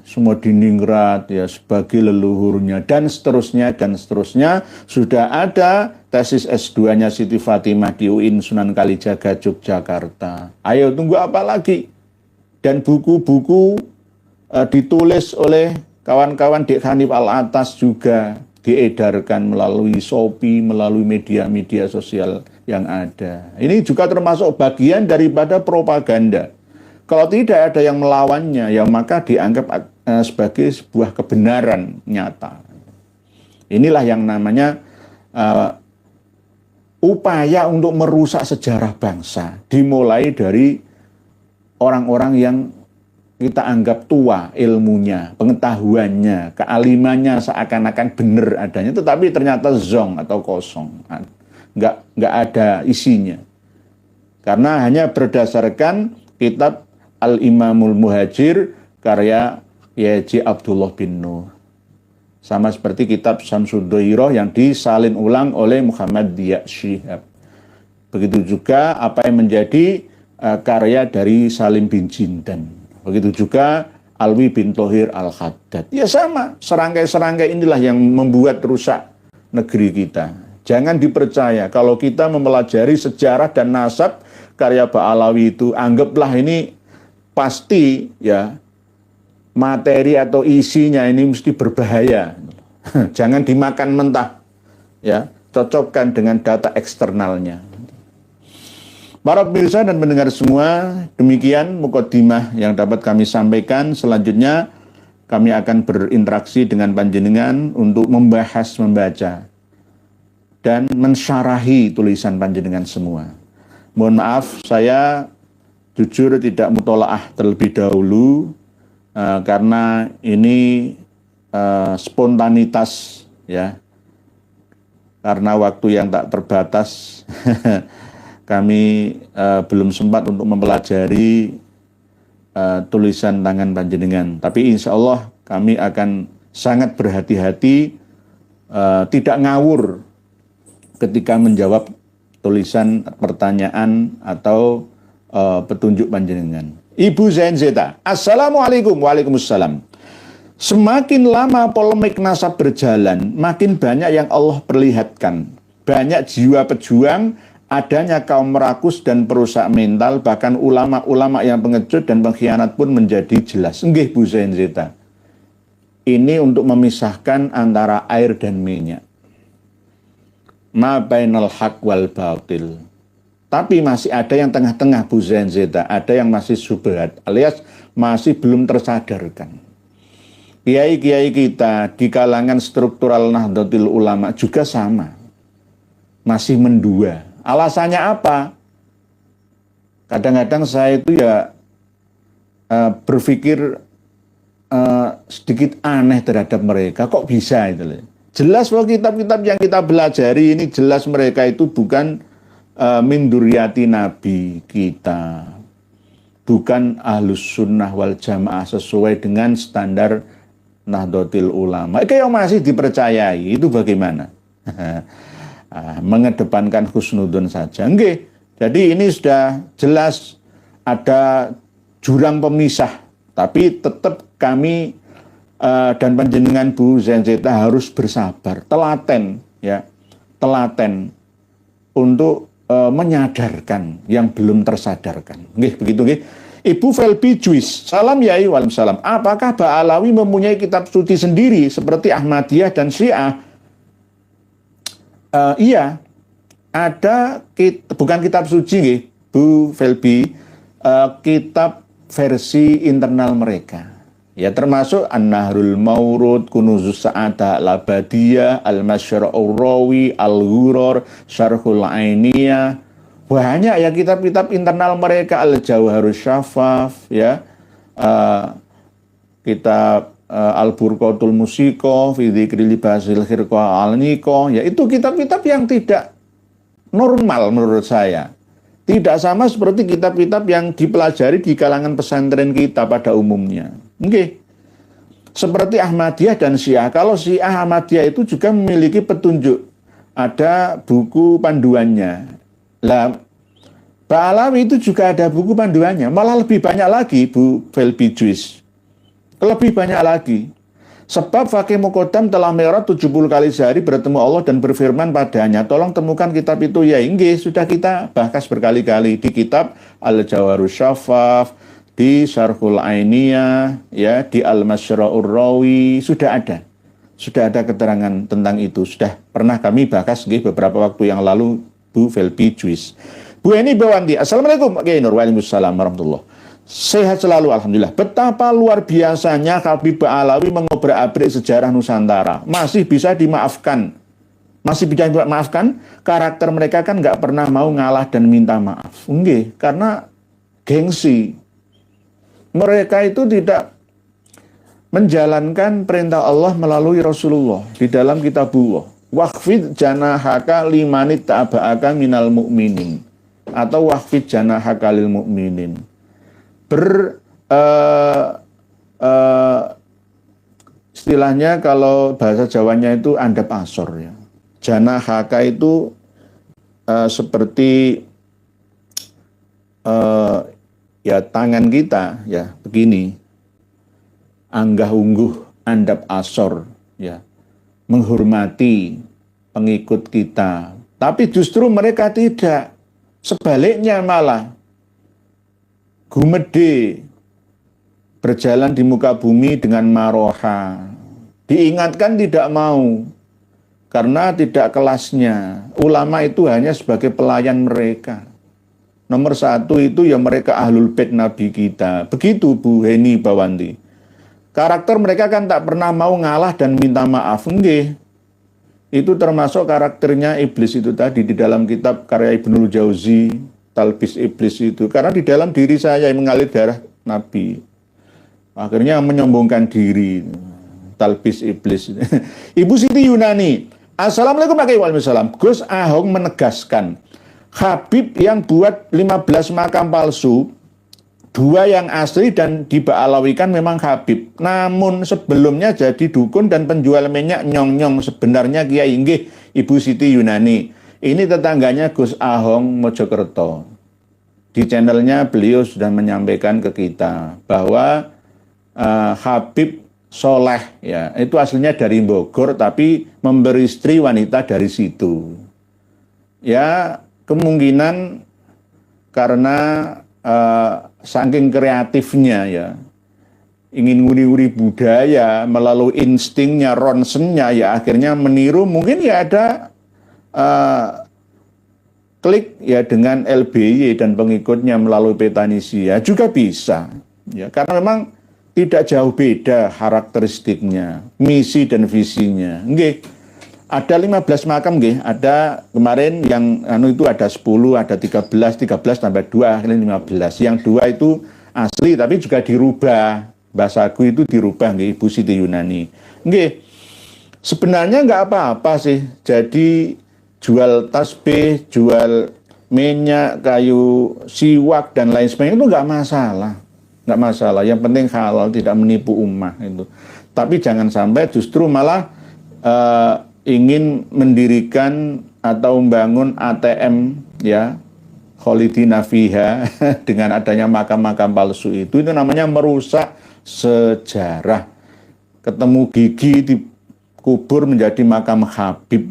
Speaker 1: semua diningrat ya sebagai leluhurnya dan seterusnya sudah ada tesis S2-nya Siti Fatimah di UIN Sunan Kalijaga Yogyakarta. Ayo tunggu apa lagi? Dan buku-buku ditulis oleh kawan-kawan Dek Hanif Al-Atas juga diedarkan melalui Shopee, melalui media-media sosial yang ada. Ini juga termasuk bagian daripada propaganda. Kalau tidak ada yang melawannya, ya maka dianggap sebagai sebuah kebenaran nyata. Inilah yang namanya upaya untuk merusak sejarah bangsa. Dimulai dari orang-orang yang kita anggap tua ilmunya, pengetahuannya, kealimannya seakan-akan benar adanya, tetapi ternyata zong atau kosong, nggak ada isinya. Karena hanya berdasarkan kitab Al-Imamul Muhajir karya Yaji Abdullah bin Nur. Sama seperti kitab Syamsuddoiroh yang disalin ulang oleh Muhammad Diya Syihab. Begitu juga apa yang menjadi karya dari Salim bin Jindan. Begitu juga Alwi bin Thohir Al-Haddad. Ya sama, serangkai-serangkai inilah yang membuat rusak negeri kita. Jangan dipercaya kalau kita mempelajari sejarah dan nasab karya Ba'alawi itu, anggaplah ini pasti ya materi atau isinya ini mesti berbahaya. Jangan dimakan mentah, ya, cocokkan dengan data eksternalnya. Para pemirsa dan pendengar semua, demikian mukadimah yang dapat kami sampaikan. Selanjutnya kami akan berinteraksi dengan panjenengan untuk membahas, membaca dan mensyarahi tulisan panjenengan semua. Mohon maaf, saya jujur tidak mutolaah terlebih dahulu karena ini spontanitas ya, karena waktu yang tak terbatas kami belum sempat untuk mempelajari tulisan tangan panjenengan. Tapi insya Allah kami akan sangat berhati-hati, tidak ngawur ketika menjawab tulisan pertanyaan atau petunjuk panjenengan. Ibu Zain Zeta, Assalamualaikum. Waalaikumsalam. Semakin lama polemik nasab berjalan, makin banyak yang Allah perlihatkan. Banyak jiwa pejuang, adanya kaum merakus dan perusak mental, bahkan ulama-ulama yang pengecut dan pengkhianat pun menjadi jelas. Nggih Bu Zain Zeta. Ini untuk memisahkan antara air dan minyak. Ma bainal haq wal batil. Tapi masih ada yang tengah-tengah Bu Zain Zeta, ada yang masih subhat, alias masih belum tersadarkan. Kiai-kiai kita di kalangan struktural Nahdlatul Ulama juga sama. Masih mendua. Alasannya apa? Kadang-kadang saya itu ya berpikir sedikit aneh terhadap mereka. Kok bisa itu? Jelas bahwa kitab-kitab yang kita belajari ini jelas mereka itu bukan min dzurriyyati Nabi kita. Bukan ahlus sunnah wal jamaah sesuai dengan standar Nahdlatul Ulama. Kayak yang masih dipercayai itu bagaimana? Mengedepankan husnudzon saja. Nggih. Jadi ini sudah jelas ada jurang pemisah. Tapi tetap kami dan panjenengan Bu Zain Zeta harus bersabar, telaten ya. Telaten untuk menyadarkan yang belum tersadarkan. Nggih, begitu nggih. Ibu Felbi Juis, salam yai, waalaikumsalam. Apakah Ba'alawi mempunyai kitab suci sendiri seperti Ahmadiyah dan Syiah? Iya, ada bukan kitab suci, nggih, Bu Felbi, kitab versi internal mereka. Ya, termasuk An-Nahrul Maurud, Kunuzus Sa'adah Al-Abadiyah, Al-Masyara'ur Rawi, Al-Ghuror, Syarhul Ainiyah. Banyak ya kitab-kitab internal mereka, Al-Jawharus Syafaf, ya, kitab Al-Burqatul Musiko, fi dzikri libasil khirqah al-niqah, ya itu kitab-kitab yang tidak normal menurut saya. Tidak sama seperti kitab-kitab yang dipelajari di kalangan pesantren kita pada umumnya. Oke. Seperti Ahmadiyah dan Syiah. Kalau Syiah Ahmadiyah itu juga memiliki petunjuk. Ada buku panduannya. Lah, Ba'alawi itu juga ada buku panduannya. Malah lebih banyak lagi, Bu Felbi Juis. Lebih banyak lagi. Sebab Fakih Muqaddam telah mi'raj 70 kali sehari bertemu Allah dan berfirman padanya, tolong temukan kitab itu. Ya, inggih, sudah kita bahas berkali-kali di kitab Al-Jawharus Syafaf, di Syarhul Ainiyah, ya, di Al-Masyara'ur Rawi, sudah ada. Sudah ada keterangan tentang itu. Sudah pernah kami bahas nggih beberapa waktu yang lalu, Bu Felbi Juis. Bu Eni Bawanti, Assalamualaikum. Waalaikumsalam warahmatullahi. Sehat selalu, alhamdulillah. Betapa luar biasanya Habib Ba'alawi mengobrak-abrik sejarah Nusantara. Masih bisa dimaafkan. Masih bisa dimaafkan. Karakter mereka kan nggak pernah mau ngalah dan minta maaf. Nggih, karena gengsi. Mereka itu tidak menjalankan perintah Allah melalui Rasulullah di dalam kitabullah. Waqfid janahaka limanit ta'ba'aka minal mu'minin, atau waqfid janahaka lil mu'minin. Istilahnya kalau bahasa Jawanya itu andap asor ya. Janahaka itu seperti ya tangan kita ya begini, anggah ungguh andap asor ya, menghormati pengikut kita. Tapi justru mereka tidak, sebaliknya malah gumede, berjalan di muka bumi dengan maroha. Diingatkan tidak mau, karena tidak kelasnya. Ulama itu hanya sebagai pelayan mereka. Nomor satu itu ya mereka ahlul bait Nabi kita. Begitu Bu Heni Bawanti. Karakter mereka kan tak pernah mau ngalah dan minta maaf. Nggih. Itu termasuk karakternya iblis itu tadi di dalam kitab karya Ibnul Jauzi, Talbis Iblis itu. Karena di dalam diri saya yang mengalir darah Nabi. Akhirnya menyombongkan diri. Talbis iblis. Ibu Siti Yunani. Assalamualaikum warahmatullahi wabarakatuh. Gus Ahok menegaskan, Habib yang buat 15 makam palsu, 2 yang asli dan diba'alawikan memang Habib. Namun sebelumnya jadi dukun dan penjual minyak nyong-nyong. Sebenarnya Kiai inggih Ibu Siti Yunani. Ini tetangganya Gus Ahok Mojokerto. Di channelnya beliau sudah menyampaikan ke kita bahwa Habib Soleh ya itu aslinya dari Bogor tapi memberi istri wanita dari situ. Ya kemungkinan karena saking kreatifnya ya ingin nguri-nguri budaya melalui instingnya, ronsennya ya akhirnya meniru mungkin ya ada klik ya dengan LBY dan pengikutnya melalui Petanisia juga bisa ya karena memang tidak jauh beda karakteristiknya, misi dan visinya. Nggih. Ada 15 makam nggih, ada kemarin yang itu ada 10, ada 13 tambah 2 akhirnya 15. Yang 2 itu asli tapi juga dirubah. Bahasaku itu dirubah nggih Ibu Siti Yunani. Nggih. Sebenarnya nggak apa-apa sih. Jadi jual tasbih, jual minyak, kayu siwak dan lain sebagainya itu nggak masalah. Nggak masalah, yang penting halal, tidak menipu ummah itu. Tapi jangan sampai justru malah ingin mendirikan atau membangun ATM ya kholidina fiha dengan adanya makam-makam palsu itu namanya merusak sejarah. Ketemu gigi dikubur menjadi makam Habib.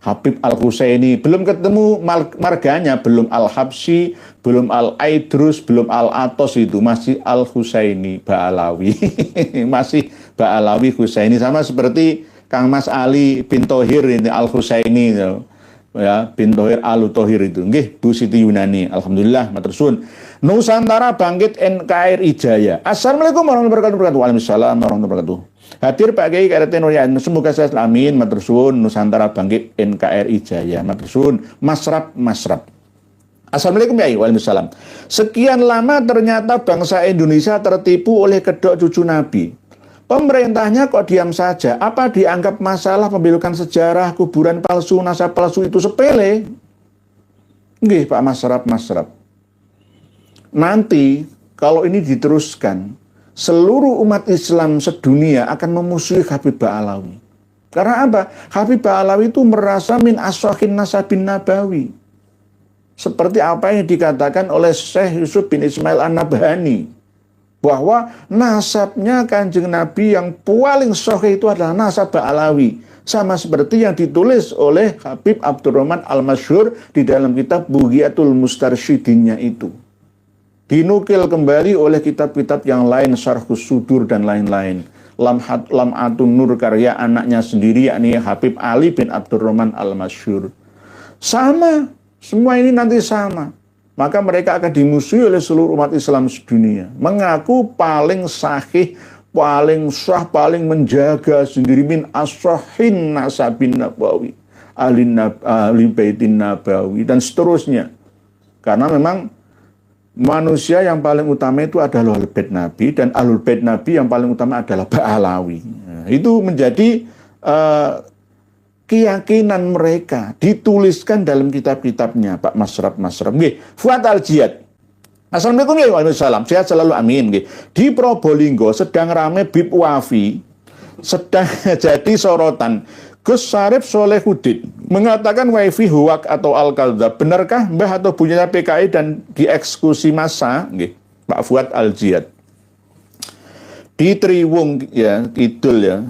Speaker 1: Habib Al-Husaini, belum ketemu marganya, belum Al-Habsyi, belum Al-Aidrus, belum Al-Atos itu, masih Al-Husaini, Ba'alawi. Masih Ba'alawi Husaini, sama seperti Kang Mas Ali bin Thohir ini, Al-Husaini, ya, bin Thohir Al-Thohir itu. Nggih, Bu Siti Yunani, Alhamdulillah, matur suwun. Nusantara bangkit NKRI Jaya. Assalamualaikum warahmatullahi wabarakatuh. Waalaikumsalam warahmatullahi wabarakatuh. Hadir Pak Kiai KRT Nuryan, semoga saya amin, matur suwun. Nusantara bangkit NKRI Jaya, matur suwun. Masrap. Assalamualaikum ya, waalaikumsalam. Sekian lama ternyata bangsa Indonesia tertipu oleh kedok cucu Nabi. Pemerintahnya kok diam saja? Apa dianggap masalah pembelokan sejarah, kuburan palsu, nasab palsu itu sepele? Nggih Pak Masrap. Nanti kalau ini diteruskan, seluruh umat Islam sedunia akan memusuhi Habib Ba'alawi. Karena apa? Habib Ba'alawi itu merasa min aswahin nasabin nabawi. Seperti apa yang dikatakan oleh Syekh Yusuf bin Ismail An-Nabhani. Bahwa nasabnya Kanjeng Nabi yang paling sahih itu adalah nasab Ba'alawi. Sama seperti yang ditulis oleh Habib Abdurrahman Al-Masyhur di dalam kitab Bughiyatul Mustarsyidinnya itu. Dinukil kembali oleh kitab-kitab yang lain, Syarhus Sudur dan lain-lain. Lam'atun Nur karya anaknya sendiri, yakni Habib Ali bin Abdurrahman Al-Masyhur. Sama, semua ini nanti sama. Maka mereka akan dimusuhi oleh seluruh umat Islam sedunia. Mengaku paling sahih, paling sah, paling menjaga sendiri min ashahin nasabin nabawi, ahli baitin nabawi, dan seterusnya. Karena memang manusia yang paling utama itu adalah Ahlul Bait Nabi, dan Ahlul Bait Nabi yang paling utama adalah Ba'alawi. Nah, itu menjadi keyakinan mereka, dituliskan dalam kitab-kitabnya Pak Masrap. Nggih, Fuad Al-Jihad. Assalamualaikum ya waalaikumsalam. Sehat selalu amin nggih. Di Probolinggo sedang rame Bib Wafi, sedang jadi sorotan. Gus Syarif Solehudin mengatakan wifi hoak atau al-kadzab. Benarkah Mbah atau bunyanya PKI dan dieksekusi massa? Nggih, Pak Fuad Al-Jihad. Di Triwung ya, Kidul ya,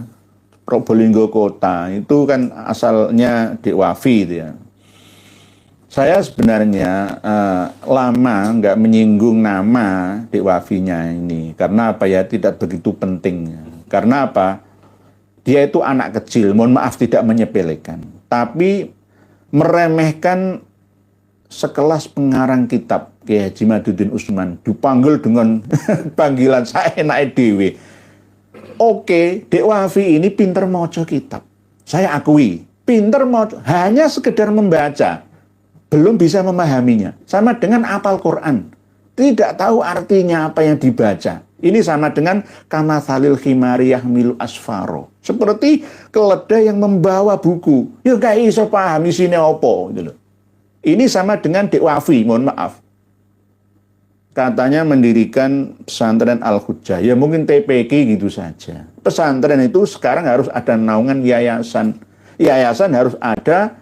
Speaker 1: Probolinggo Kota, itu kan asalnya Dek Wafi itu ya. Saya sebenarnya lama nggak menyinggung nama Dek Wafinya ini. Karena apa ya, tidak begitu penting. Karena apa? Dia itu anak kecil, mohon maaf tidak menyepelekan. Tapi meremehkan sekelas pengarang kitab Kiai Haji Maduddin Usman. Dipanggil dengan panggilan saya enak dewe. Oke, Dek Wafi ini pinter maca kitab. Saya akui, pinter maca, hanya sekedar membaca. Belum bisa memahaminya. Sama dengan apal Quran. Tidak tahu artinya apa yang dibaca. Ini sama dengan kamathalil khimari yahmilu asfaro. Seperti keledai yang membawa buku. Ya gak iso paham isinya apa gitu loh. Ini sama dengan Dek Wafi, mohon maaf. Katanya mendirikan pesantren Al-Hujjah. Ya mungkin TPQ gitu saja. Pesantren itu sekarang harus ada naungan yayasan. Yayasan harus ada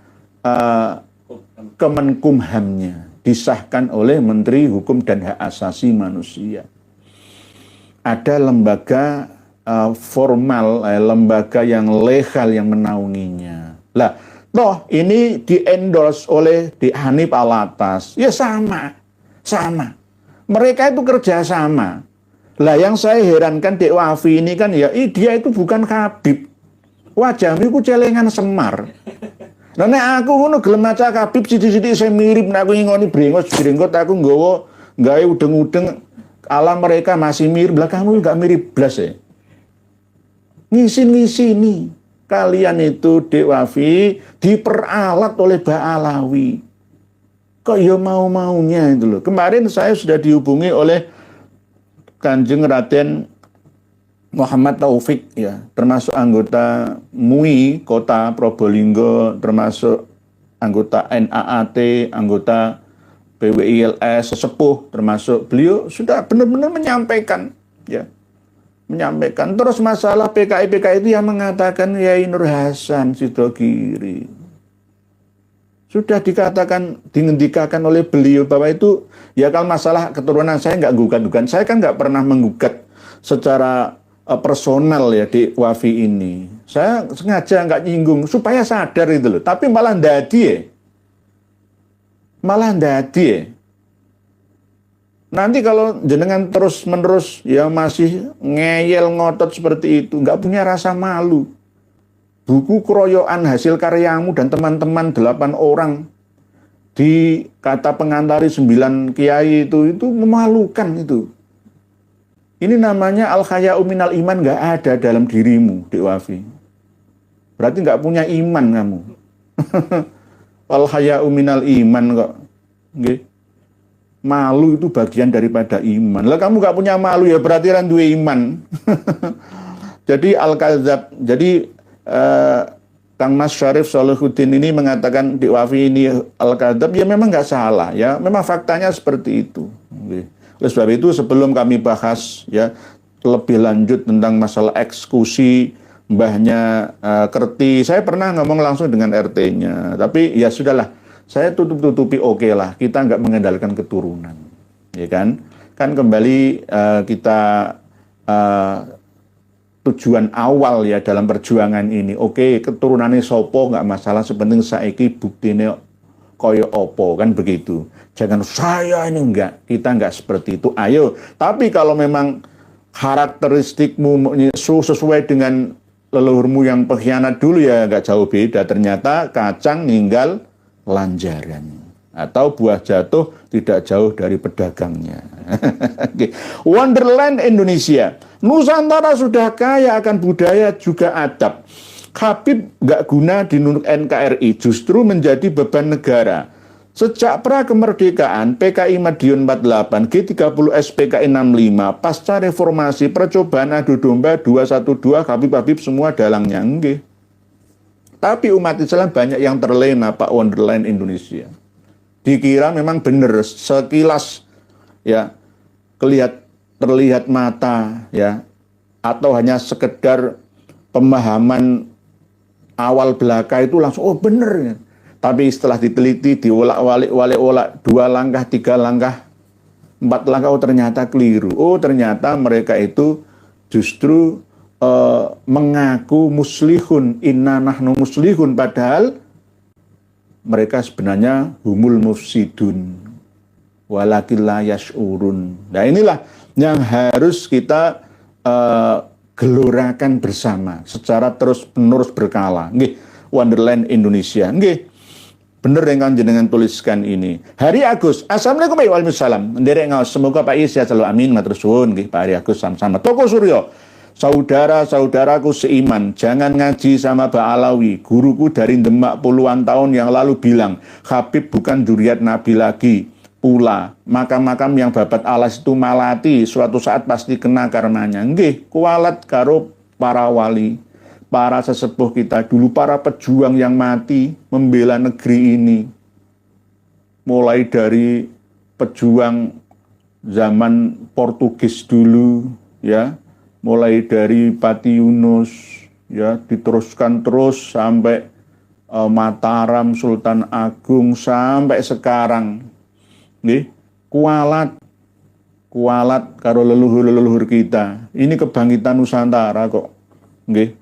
Speaker 1: Kemenkumhamnya. Disahkan oleh Menteri Hukum dan Hak Asasi Manusia. Ada lembaga formal, lembaga yang legal yang menaunginya. Lah, toh ini di-endorse oleh Dek Hanif Alatas. Ya sama. Mereka itu kerjasama. Lah yang saya herankan Dek Wafi ini kan ya, dia itu bukan Habib. Wajahmu itu celengan Semar. Nah nek aku ngono gelem maca Habib sithik-sithik saya mirip nek aku ngingoni brengos aku gawe udeng-udeng ala mereka masih mirip. Lah kamu enggak mirip blas ya. Ngisi nih. Kalian itu Dek Wafi diperalat oleh Ba'alawi. Kok ya mau-maunya itu loh. Kemarin saya sudah dihubungi oleh Kanjeng Raden Muhammad Taufik ya, termasuk anggota MUI Kota Probolinggo, termasuk anggota NAAT, anggota PWILS, sesepuh, termasuk beliau sudah benar-benar menyampaikan ya. Menyampaikan terus masalah PKI itu yang mengatakan Yai Nur Hasan Sidogiri. Sudah dikatakan, dihentikan oleh beliau bahwa itu, ya kalau masalah keturunan saya nggak gugat-gugat. Saya kan nggak pernah menggugat secara personal ya di Wafi ini. Saya sengaja nggak nyinggung, supaya sadar itu loh. Tapi malah ndadi ya. Nanti kalau jenengan terus-menerus ya masih ngeyel ngotot seperti itu, nggak punya rasa malu. Buku keroyokan hasil karyamu dan teman-teman 8 orang di kata pengantari 9 kiai itu memalukan itu. Ini namanya al-khaya'u minal iman, nggak ada dalam dirimu, Dek Wafi. Berarti nggak punya iman kamu. Al-khaya'u minal iman kok. Nggih. Malu itu bagian daripada iman. Lah kamu nggak punya malu ya berarti kan duwe iman. Jadi al-kadzab. Jadi Kang Mas Syarif Shalihuddin ini mengatakan Dek Wafi ini al-kadzab, ya memang nggak salah ya, memang faktanya seperti itu. Oleh sebab itu sebelum kami bahas ya lebih lanjut tentang masalah eksekusi mbahnya Kerti, saya pernah ngomong langsung dengan RT-nya, tapi ya sudahlah, saya tutupi oke lah, kita nggak mengendalikan keturunan, ya kan kembali kita tujuan awal ya dalam perjuangan ini. Oke, keturunannya sopo nggak masalah, sepenting saiki buktine koyo opo, kan begitu. Jangan saya ini enggak, kita enggak seperti itu. Ayo, tapi kalau memang karakteristikmu sesuai dengan leluhurmu yang pengkhianat dulu ya enggak jauh beda. Ternyata kacang ninggal lanjaran. Atau buah jatuh tidak jauh dari pedagangnya. Wonderland Indonesia. Nusantara sudah kaya akan budaya juga adab. Habib nggak guna di NKRI, justru menjadi beban negara. Sejak pra kemerdekaan, PKI Madiun 48, G30S PKI 65, pasca reformasi, percobaan adu domba 212, Habib-Habib semua dalangnya. Nggih. Tapi umat Islam banyak yang terlena, Pak Wonderland Indonesia. Dikira memang benar, sekilas ya terlihat mata ya, atau hanya sekedar pemahaman awal belaka itu langsung oh benar ya. Tapi setelah diteliti, diolak-walik 2 langkah, 3 langkah, 4 langkah, oh ternyata keliru. Oh ternyata mereka itu justru mengaku muslihun, inna nahnu muslihun, padahal mereka sebenarnya humul mufsidun walakin la yash'urun. Nah inilah yang harus kita gelorakan bersama secara terus-menerus berkala. Nggih, Wonderland Indonesia. Nggih. Bener yang jenengan tuliskan ini. Hari Agus. Assalamualaikum warahmatullahi wabarakatuh. Nderek ngaos, semoga Pak Is sehat selalu. Amin. Matur suwun nggih Pak Hari Agus sama-sama. Toko Suryo. Saudara-saudaraku seiman, jangan ngaji sama Ba'alawi. Guruku dari Demak puluhan tahun yang lalu bilang, Habib bukan dzurriat Nabi lagi. pula makam-makam yang babat alas itu malati suatu saat pasti kena karmanya. Nggih, kualat karo para wali, para sesepuh kita dulu, para pejuang yang mati membela negeri ini. Mulai dari pejuang zaman Portugis dulu, ya, mulai dari Pati Yunus, ya, diteruskan terus sampai Mataram, Sultan Agung, sampai sekarang. Nggih, kualat karo leluhur-leluhur kita. Ini kebangkitan Nusantara kok. Nggih,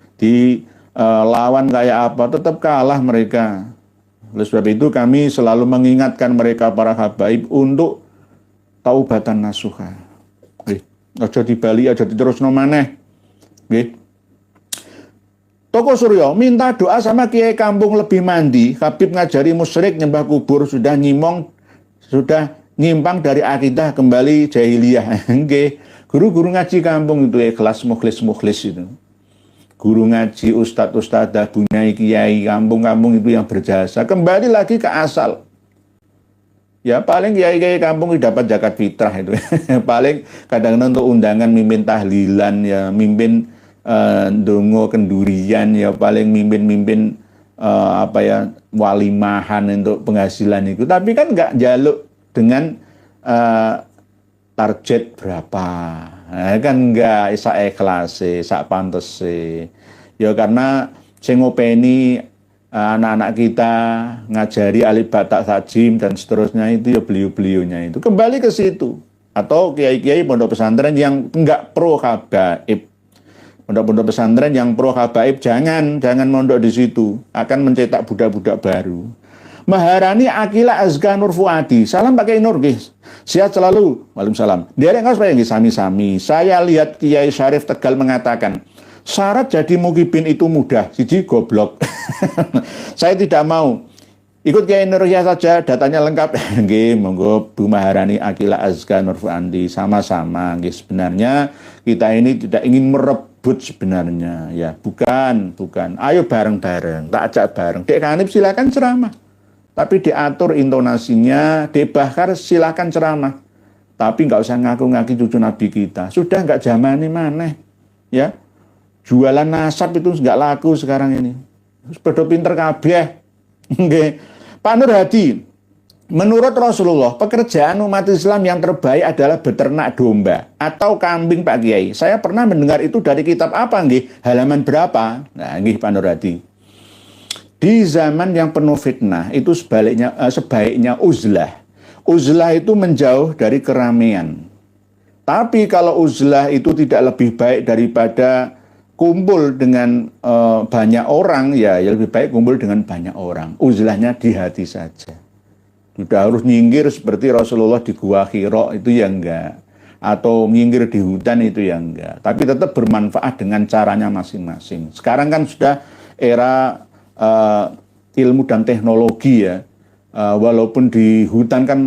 Speaker 1: lawan kayak apa tetap kalah mereka. Oleh sebab itu kami selalu mengingatkan mereka para habaib untuk taubatan nasuha. Nggih, aja dibali, aja diterusno maneh. Nggih. Toko Suryo minta doa sama kiai kampung lebih mandi. Habib ngajari musyrik nyembah kubur, sudah nyimpang dari akidah kembali jahiliyah. Nggih, guru-guru ngaji kampung itu ikhlas mukhlis itu. Guru ngaji, ustadz-ustadzah, bunyai, kiai, kampung-kampung itu yang berjasa. Kembali lagi ke asal. Ya paling kiai-kiai kampung dapat zakat fitrah itu. Paling kadang-kadang untuk undangan mimpin tahlilan, ya mimpin ndonga kendurian, ya paling mimpin walimahan untuk penghasilan itu. Tapi kan nggak jaluk dengan target berapa. Nah, kan enggak isa ikhlas, sak pantes. Ya karena sing ngopeni anak-anak kita ngajari alif batak sajim dan seterusnya itu ya beliau-beliaunya itu. Kembali ke situ. Atau kiai-kiai pondok pesantren yang enggak pro habaib. Pondok-pondok pesantren yang pro habaib jangan mondok di situ, akan mencetak budak-budak baru. Maharani Akila Azka Nur Fuadi. Salam pakai Nur, guys. Sehat selalu. Waalaikumsalam. Dia yang supaya sami-sami. Saya lihat Kiai Syarif Tegal mengatakan, syarat jadi mukibin itu mudah. Siji goblok. Saya tidak mau. Ikut Kiai Nurya saja, datanya lengkap. Nggih, monggo Bu Maharani Akila Azka Nur Fuadi. Sama-sama. Nggih, sebenarnya kita ini tidak ingin merebut sebenarnya. Ya, bukan. Ayo bareng-bareng. Tak ajak bareng. Dek Kanib silakan ceramah. Tapi diatur intonasinya, Dek Bahar silakan ceramah. Tapi nggak usah ngaku-ngaku cucu Nabi kita. Sudah nggak zaman ini maneh. Ya, jualan nasab itu nggak laku sekarang ini. Sepeda pinter kabeh. Pak Nur Hadi, menurut Rasulullah, pekerjaan umat Islam yang terbaik adalah beternak domba atau kambing, Pak Kiai. Saya pernah mendengar itu dari kitab apa, nggih? Halaman berapa? Nah, nggih Pak Nur Hadi. Di zaman yang penuh fitnah itu sebaiknya uzlah. Uzlah itu menjauh dari keramaian. Tapi kalau uzlah itu tidak lebih baik daripada kumpul dengan banyak orang, ya lebih baik kumpul dengan banyak orang. Uzlahnya di hati saja. Tidak harus nyinggir seperti Rasulullah di Gua Hira itu ya enggak. Atau nyinggir di hutan itu ya enggak. Tapi tetap bermanfaat dengan caranya masing-masing. Sekarang kan sudah era ilmu dan teknologi ya, walaupun di hutan kan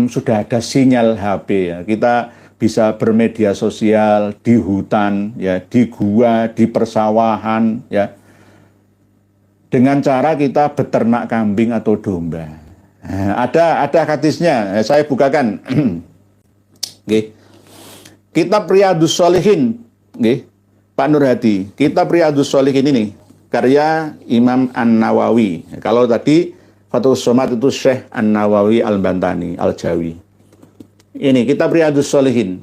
Speaker 1: sudah ada sinyal HP ya, kita bisa bermedia sosial di hutan ya, di gua, di persawahan ya, dengan cara kita beternak kambing atau domba. Ada hadisnya, saya bukakan. Nggih. Kitab Riyadhus Shalihin, nggih, Pak Nur Hadi, kitab Riyadhus Shalihin ini karya Imam An-Nawawi. Kalau tadi Fathus Somad itu Syekh An-Nawawi Al-Bantani Al-Jawi. Ini kitab Riyadhus Shalihin.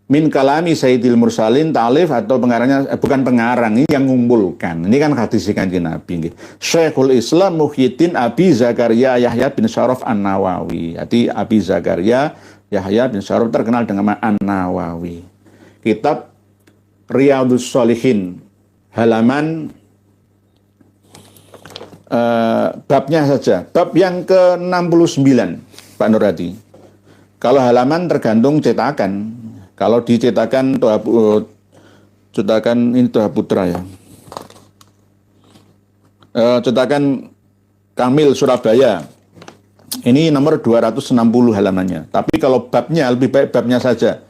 Speaker 1: Min kalami Sayyidil Mursalin ta'alif atau pengarangnya bukan pengarang, ini yang mengumpulkan. Ini kan hadis Kanjeng Nabi. Syekhul Islam Muhyiddin Abi Zakaria Yahya bin Syaraf An-Nawawi. Jadi Abi Zakaria Yahya bin Syaraf terkenal dengan An-Nawawi. Kitab Riyadhus Shalihin halaman babnya saja, bab yang ke-69 Pak Nur Hadi. Kalau halaman tergantung cetakan. Kalau dicetakan cetakan ini Toha Putra ya. Cetakan Kamil Surabaya. Ini nomor 260 halamannya. Tapi kalau babnya lebih baik babnya saja.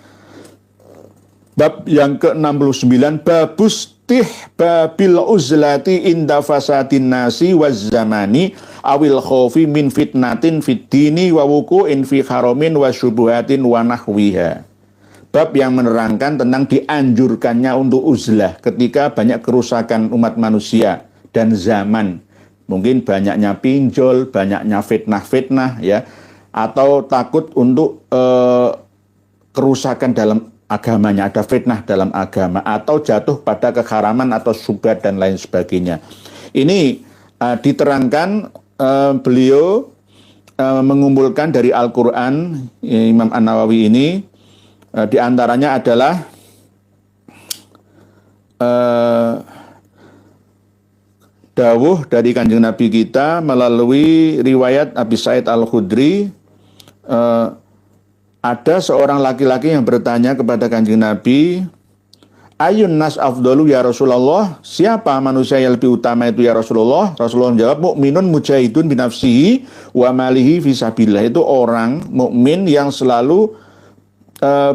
Speaker 1: Bab yang ke-69, babus babil uzlati inda fasadin nasi waz zamani awil khaufi min fitnatin fid dini wa wuku'in fi haramin wa syubuhatin wa nahwiha. Bab yang menerangkan tentang dianjurkannya untuk uzlah ketika banyak kerusakan umat manusia dan zaman. Mungkin banyaknya pinjol, banyaknya fitnah-fitnah ya, atau takut untuk kerusakan dalam agamanya, ada fitnah dalam agama, atau jatuh pada keharaman atau syubhat dan lain sebagainya. Ini diterangkan beliau mengumpulkan dari Al-Quran, Imam An-Nawawi ini, diantaranya adalah dawuh dari Kanjeng Nabi kita melalui riwayat Abi Sa'id Al-Khudri. Ada seorang laki-laki yang bertanya kepada Kanjeng Nabi, ayun nas afdalu ya Rasulullah, siapa manusia yang lebih utama itu ya Rasulullah? Rasulullah menjawab, mukminun mujahidun binafsihi wa malihi fisabilillah. Itu orang mukmin yang selalu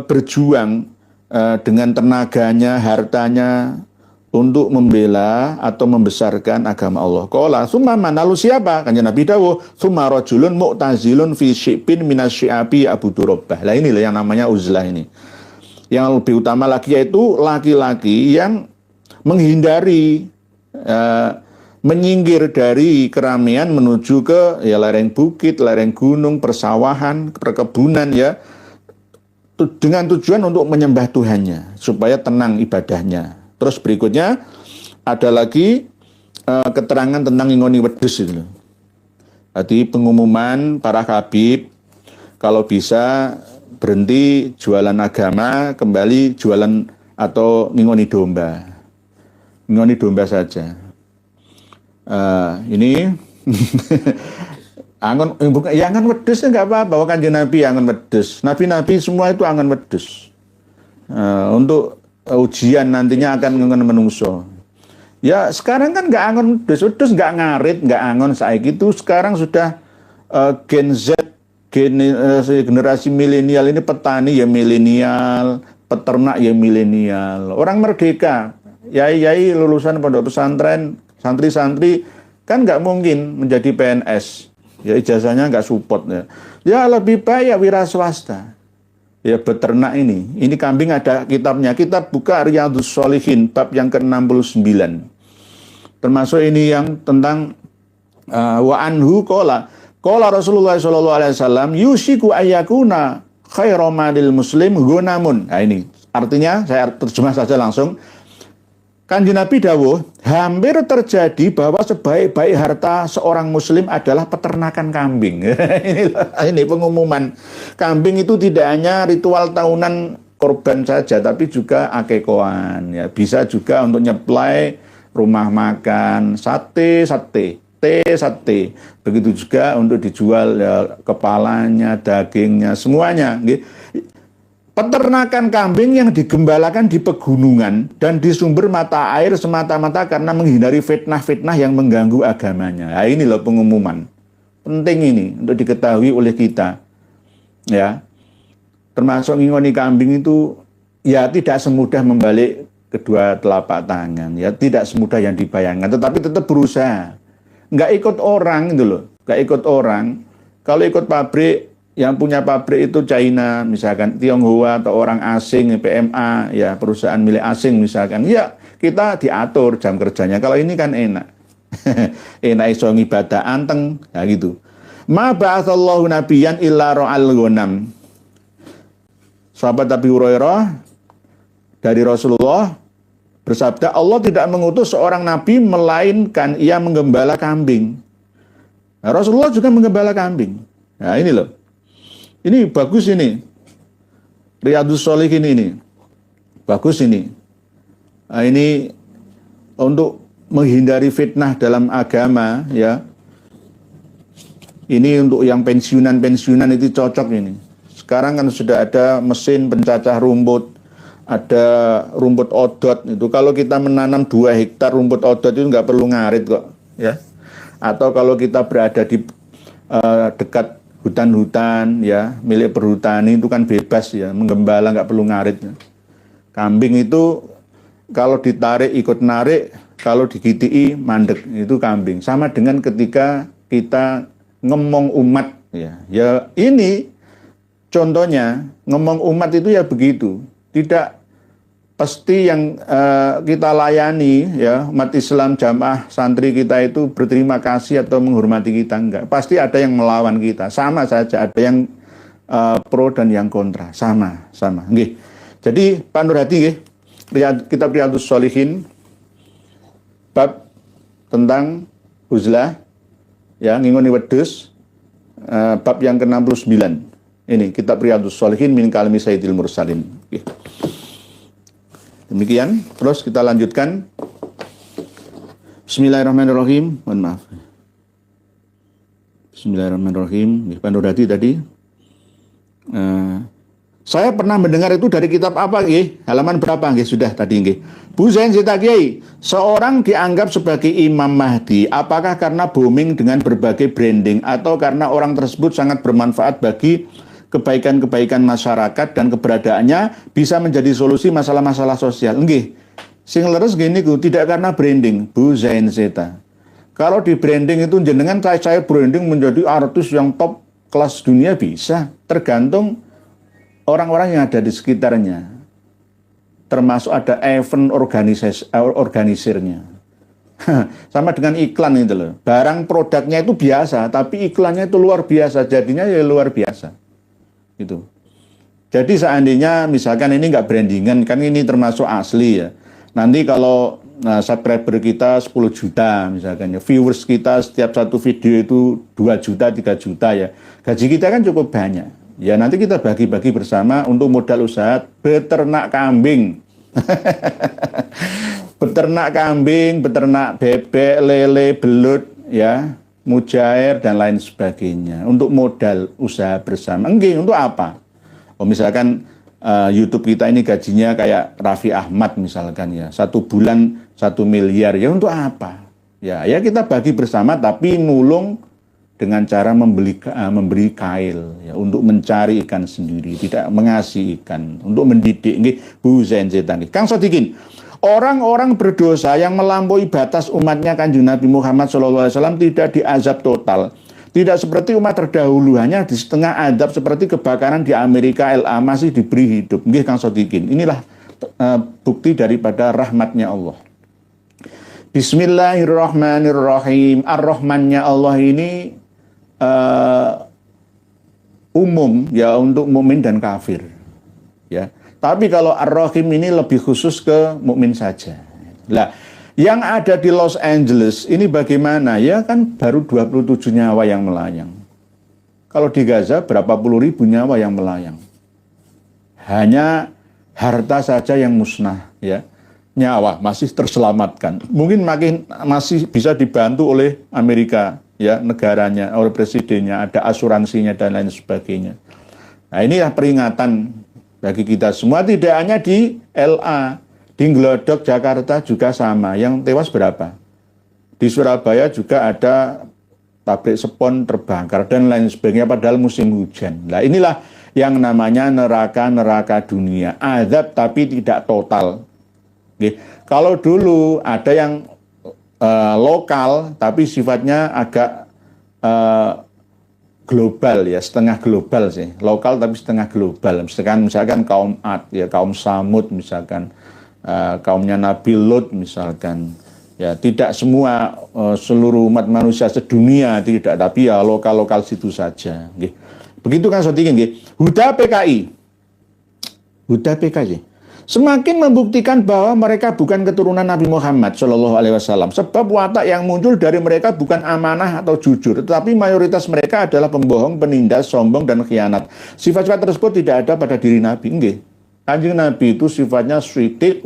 Speaker 1: berjuang dengan tenaganya, hartanya untuk membela atau membesarkan agama Allah. Qala summa man, lalu siapa? Kanjeng Nabi dawuh, summa rajulun mu'tazilun fi syi'bin minasyi'abi Abu Durabbah. Lah inilah yang namanya uzlah ini. Yang lebih utama lagi yaitu laki-laki yang menghindari menyinggir dari keramaian menuju ke ya lereng bukit, lereng gunung, persawahan, perkebunan ya, dengan tujuan untuk menyembah Tuhannya supaya tenang ibadahnya. Terus berikutnya ada lagi keterangan tentang ingoni wedhus itu. Jadi pengumuman para habib kalau bisa berhenti jualan agama, kembali jualan atau ngingoni domba. Ngingoni domba saja. Ini angon wedhus enggak apa-apa, Kanjeng Nabi angon wedhus. Nabi-nabi semua itu angon wedhus. Untuk ujian nantinya akan ngengen menungso. Ya sekarang kan nggak angon wedhus nggak ngarit, nggak angon saiki itu sekarang sudah Gen Z, generasi milenial ini petani ya milenial, peternak ya milenial, orang merdeka, yai lulusan pondok pesantren, santri-santri kan nggak mungkin menjadi PNS, ya ijazahnya nggak support ya. Ya lebih baik ya wira swasta. Ya beternak ini kambing ada kitabnya. Kitab buka Riyadhus Shalihin bab yang ke-69. Termasuk ini yang tentang wa anhu qala Rasulullah sallallahu alaihi wasallam yusiku ayyakuna khairomadil muslim gunamun. Nah ini artinya saya terjemah saja langsung. Kanjeng Nabi dawuh, hampir terjadi bahwa sebaik-baik harta seorang muslim adalah peternakan kambing. Ini pengumuman. Kambing itu tidak hanya ritual tahunan korban saja, tapi juga akekoan. Ya, bisa juga untuk nyeplai rumah makan, sate. Begitu juga untuk dijual ya, kepalanya, dagingnya, semuanya. Peternakan kambing yang digembalakan di pegunungan dan di sumber mata air semata-mata karena menghindari fitnah-fitnah yang mengganggu agamanya. Nah, ini loh pengumuman. Penting ini untuk diketahui oleh kita. Ya. Termasuk ngingoni kambing itu ya tidak semudah membalik kedua telapak tangan. Ya tidak semudah yang dibayangkan, tetapi tetap berusaha. Nggak ikut orang itu loh. Nggak ikut orang. Kalau ikut pabrik, yang punya pabrik itu China, misalkan Tionghoa atau orang asing, PMA, ya perusahaan milik asing misalkan, ya kita diatur jam kerjanya. Kalau ini kan enak, enak iso ngibadah anteng, ya gitu. Ma ba'atsallahu nabiyyan illa ra'al ghanam. Sahabat Abi Hurairah dari Rasulullah bersabda, Allah tidak mengutus seorang nabi melainkan ia menggembala kambing. Nah, Rasulullah juga menggembala kambing. Nah ini loh. Ini bagus ini. Riyadhus Shalihin ini. Bagus ini. Nah, ini untuk menghindari fitnah dalam agama ya. Ini untuk yang pensiunan itu cocok ini. Sekarang kan sudah ada mesin pencacah rumput, ada rumput odot itu. Kalau kita menanam 2 hektar rumput odot itu nggak perlu ngarit kok ya. Atau kalau kita berada di dekat hutan-hutan ya milik perhutani itu kan bebas ya, menggembala nggak perlu ngarit. Kambing itu kalau ditarik ikut narik, kalau digitiki mandek, itu kambing. Sama dengan ketika kita ngomong umat, ya. Ya ini contohnya, ngomong umat itu ya begitu. Tidak pasti yang kita layani, ya, umat Islam, jamaah, santri kita itu berterima kasih atau menghormati kita, enggak. Pasti ada yang melawan kita, sama saja. Ada yang pro dan yang kontra, sama. Nggih. Jadi Pak Nurhadi, nggih, kitab Riyadhus Shalihin, bab tentang uzlah, ya, ngingoni wedhus, bab yang ke-69. Ini kitab Riyadhus Shalihin min kalami Sayyidil Mursalin. Nggih. Demikian, terus kita lanjutkan. Bismillahirrahmanirrahim. Mohon maaf. Bismillahirrahmanirrahim. Pak Nurhadi tadi. Saya pernah mendengar itu dari kitab apa, nggih? Halaman berapa, nggih? Sudah tadi, nggih. Bu Zain Zeta Kiai, seorang dianggap sebagai Imam Mahdi, apakah karena booming dengan berbagai branding atau karena orang tersebut sangat bermanfaat bagi kebaikan-kebaikan masyarakat dan keberadaannya bisa menjadi solusi masalah-masalah sosial? Nggih. Sing leres gini ku, tidak karena branding, Bu Zain Zeta. Kalau di branding itu jenengan saya branding menjadi artis yang top kelas dunia bisa, tergantung orang-orang yang ada di sekitarnya. Termasuk ada event organisirnya. Sama dengan iklan itu loh. Barang produknya itu biasa, tapi iklannya itu luar biasa, jadinya ya luar biasa. Gitu. Jadi seandainya misalkan ini nggak brandingan, kan ini termasuk asli ya. Nanti kalau subscriber kita 10 juta misalkan ya, viewers kita setiap satu video itu 2 juta, 3 juta ya. Gaji kita kan cukup banyak. Ya nanti kita bagi-bagi bersama untuk modal usaha beternak kambing. Beternak kambing, beternak bebek, lele, belut ya, mujair dan lain sebagainya untuk modal usaha bersama. Enggak, untuk apa? Oh misalkan YouTube kita ini gajinya kayak Raffi Ahmad misalkan ya, 1 bulan 1 miliar, ya untuk apa? Ya kita bagi bersama tapi nulung dengan cara memberi kail ya, untuk mencari ikan sendiri, tidak mengasih ikan, untuk mendidik. Nggih, Bu Zain Zeta. Kang Sodikin, orang-orang berdosa yang melampaui batas umatnya Kanjeng Nabi Muhammad SAW tidak diazab total. Tidak seperti umat terdahulu, hanya di setengah adab seperti kebakaran di Amerika LA masih diberi hidup. Nggih, Kang Sodikin. Inilah bukti daripada rahmatnya Allah. Bismillahirrahmanirrahim. Ar-Rahmannya Allah ini umum ya untuk mukmin dan kafir. Ya. Tapi kalau Ar-Rahim ini lebih khusus ke mukmin saja. Lah, yang ada di Los Angeles ini bagaimana? Ya kan baru 27 nyawa yang melayang. Kalau di Gaza berapa puluh ribu nyawa yang melayang. Hanya harta saja yang musnah ya. Nyawa masih terselamatkan. Mungkin masih bisa dibantu oleh Amerika ya, negaranya, oleh presidennya, ada asuransinya dan lain sebagainya. Nah, inilah peringatan bagi kita semua, tidak hanya di LA. Di Glodok, Jakarta juga sama. Yang tewas berapa? Di Surabaya juga ada pabrik spon terbakar dan lain sebagainya padahal musim hujan. Nah inilah yang namanya neraka dunia. Azab tapi tidak total. Oke. Kalau dulu ada yang lokal tapi sifatnya agak global ya, setengah global sih. Lokal tapi setengah global. Misalkan kaum Ad, ya, kaum Samud misalkan. Kaumnya Nabi Lut misalkan, ya tidak semua seluruh umat manusia sedunia tidak, tapi ya lokal situ saja. Nggih. Begitu kan Sodikin, nggih. Huda PKI semakin membuktikan bahwa mereka bukan keturunan Nabi Muhammad SAW, sebab watak yang muncul dari mereka bukan amanah atau jujur, tetapi mayoritas mereka adalah pembohong, penindas, sombong dan khianat. Sifat-sifat tersebut tidak ada pada diri Nabi. Nggih. Kanjeng Nabi itu sifatnya syidik,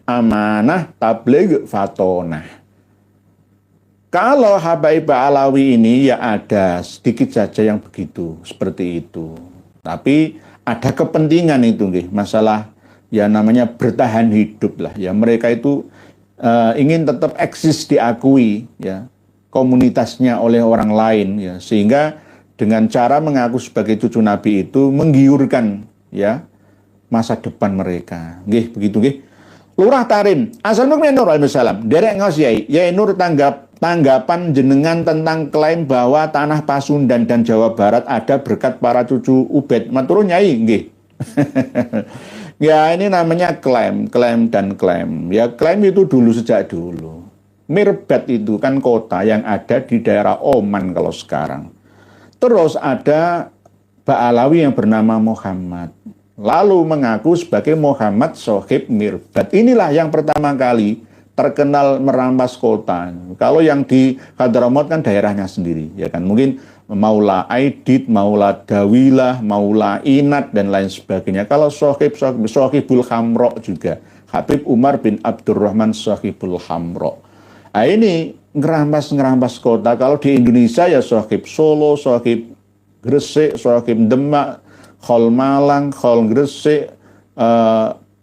Speaker 1: amanah, tabligh, fatonah. Kalau Habaib Alawi ini ya ada sedikit saja yang begitu, seperti itu. Tapi ada kepentingan itu, nggih, masalah ya namanya bertahan hidup lah. Ya mereka itu ingin tetap eksis diakui ya komunitasnya oleh orang lain ya, sehingga dengan cara mengaku sebagai cucu Nabi itu menggiurkan ya, masa depan mereka. Nggih, begitu nggih. Lurah Tarim, Assalamualaikum warahmatullahi wabarakatuh. Derek ngos Yai Nur tanggapan jenengan tentang klaim bahwa tanah Pasundan dan Jawa Barat ada berkat para cucu Ubed. Matur Nyai nggih. Ya ini namanya klaim dan klaim. Ya klaim itu dulu sejak dulu. Mirbet itu kan kota yang ada di daerah Oman kalau sekarang. Terus ada Ba'alawi yang bernama Muhammad. Lalu mengaku sebagai Muhammad Sohib Mirbet. Inilah yang pertama kali terkenal merampas kota. Kalau yang di Hadramaut kan daerahnya sendiri, ya kan. Mungkin Maula Aidit, Maula Dawilah, Maula Inat dan lain sebagainya. Kalau Sohibul Hamro juga, Habib Umar bin Abdurrahman Sohibul Hamro. Nah ini ngerampas kota. Kalau di Indonesia ya Sohib Solo, Sohib Gresik, Sohib Demak, Khol Malang, Khol Gresik,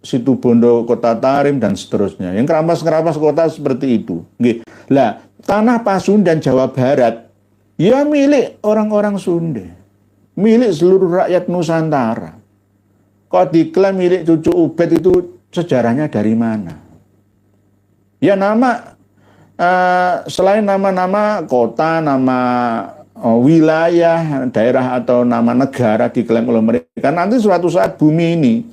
Speaker 1: Situbondo, Kota Tarim, dan seterusnya. Yang ngerampas kota seperti itu. Lah, tanah Pasundan Jawa Barat, ya milik orang-orang Sunda. Milik seluruh rakyat Nusantara. Kok diklaim milik cucu Ubed itu sejarahnya dari mana? Ya nama, selain nama-nama kota, nama wilayah, daerah atau nama negara diklaim oleh mereka. Nanti suatu saat bumi ini,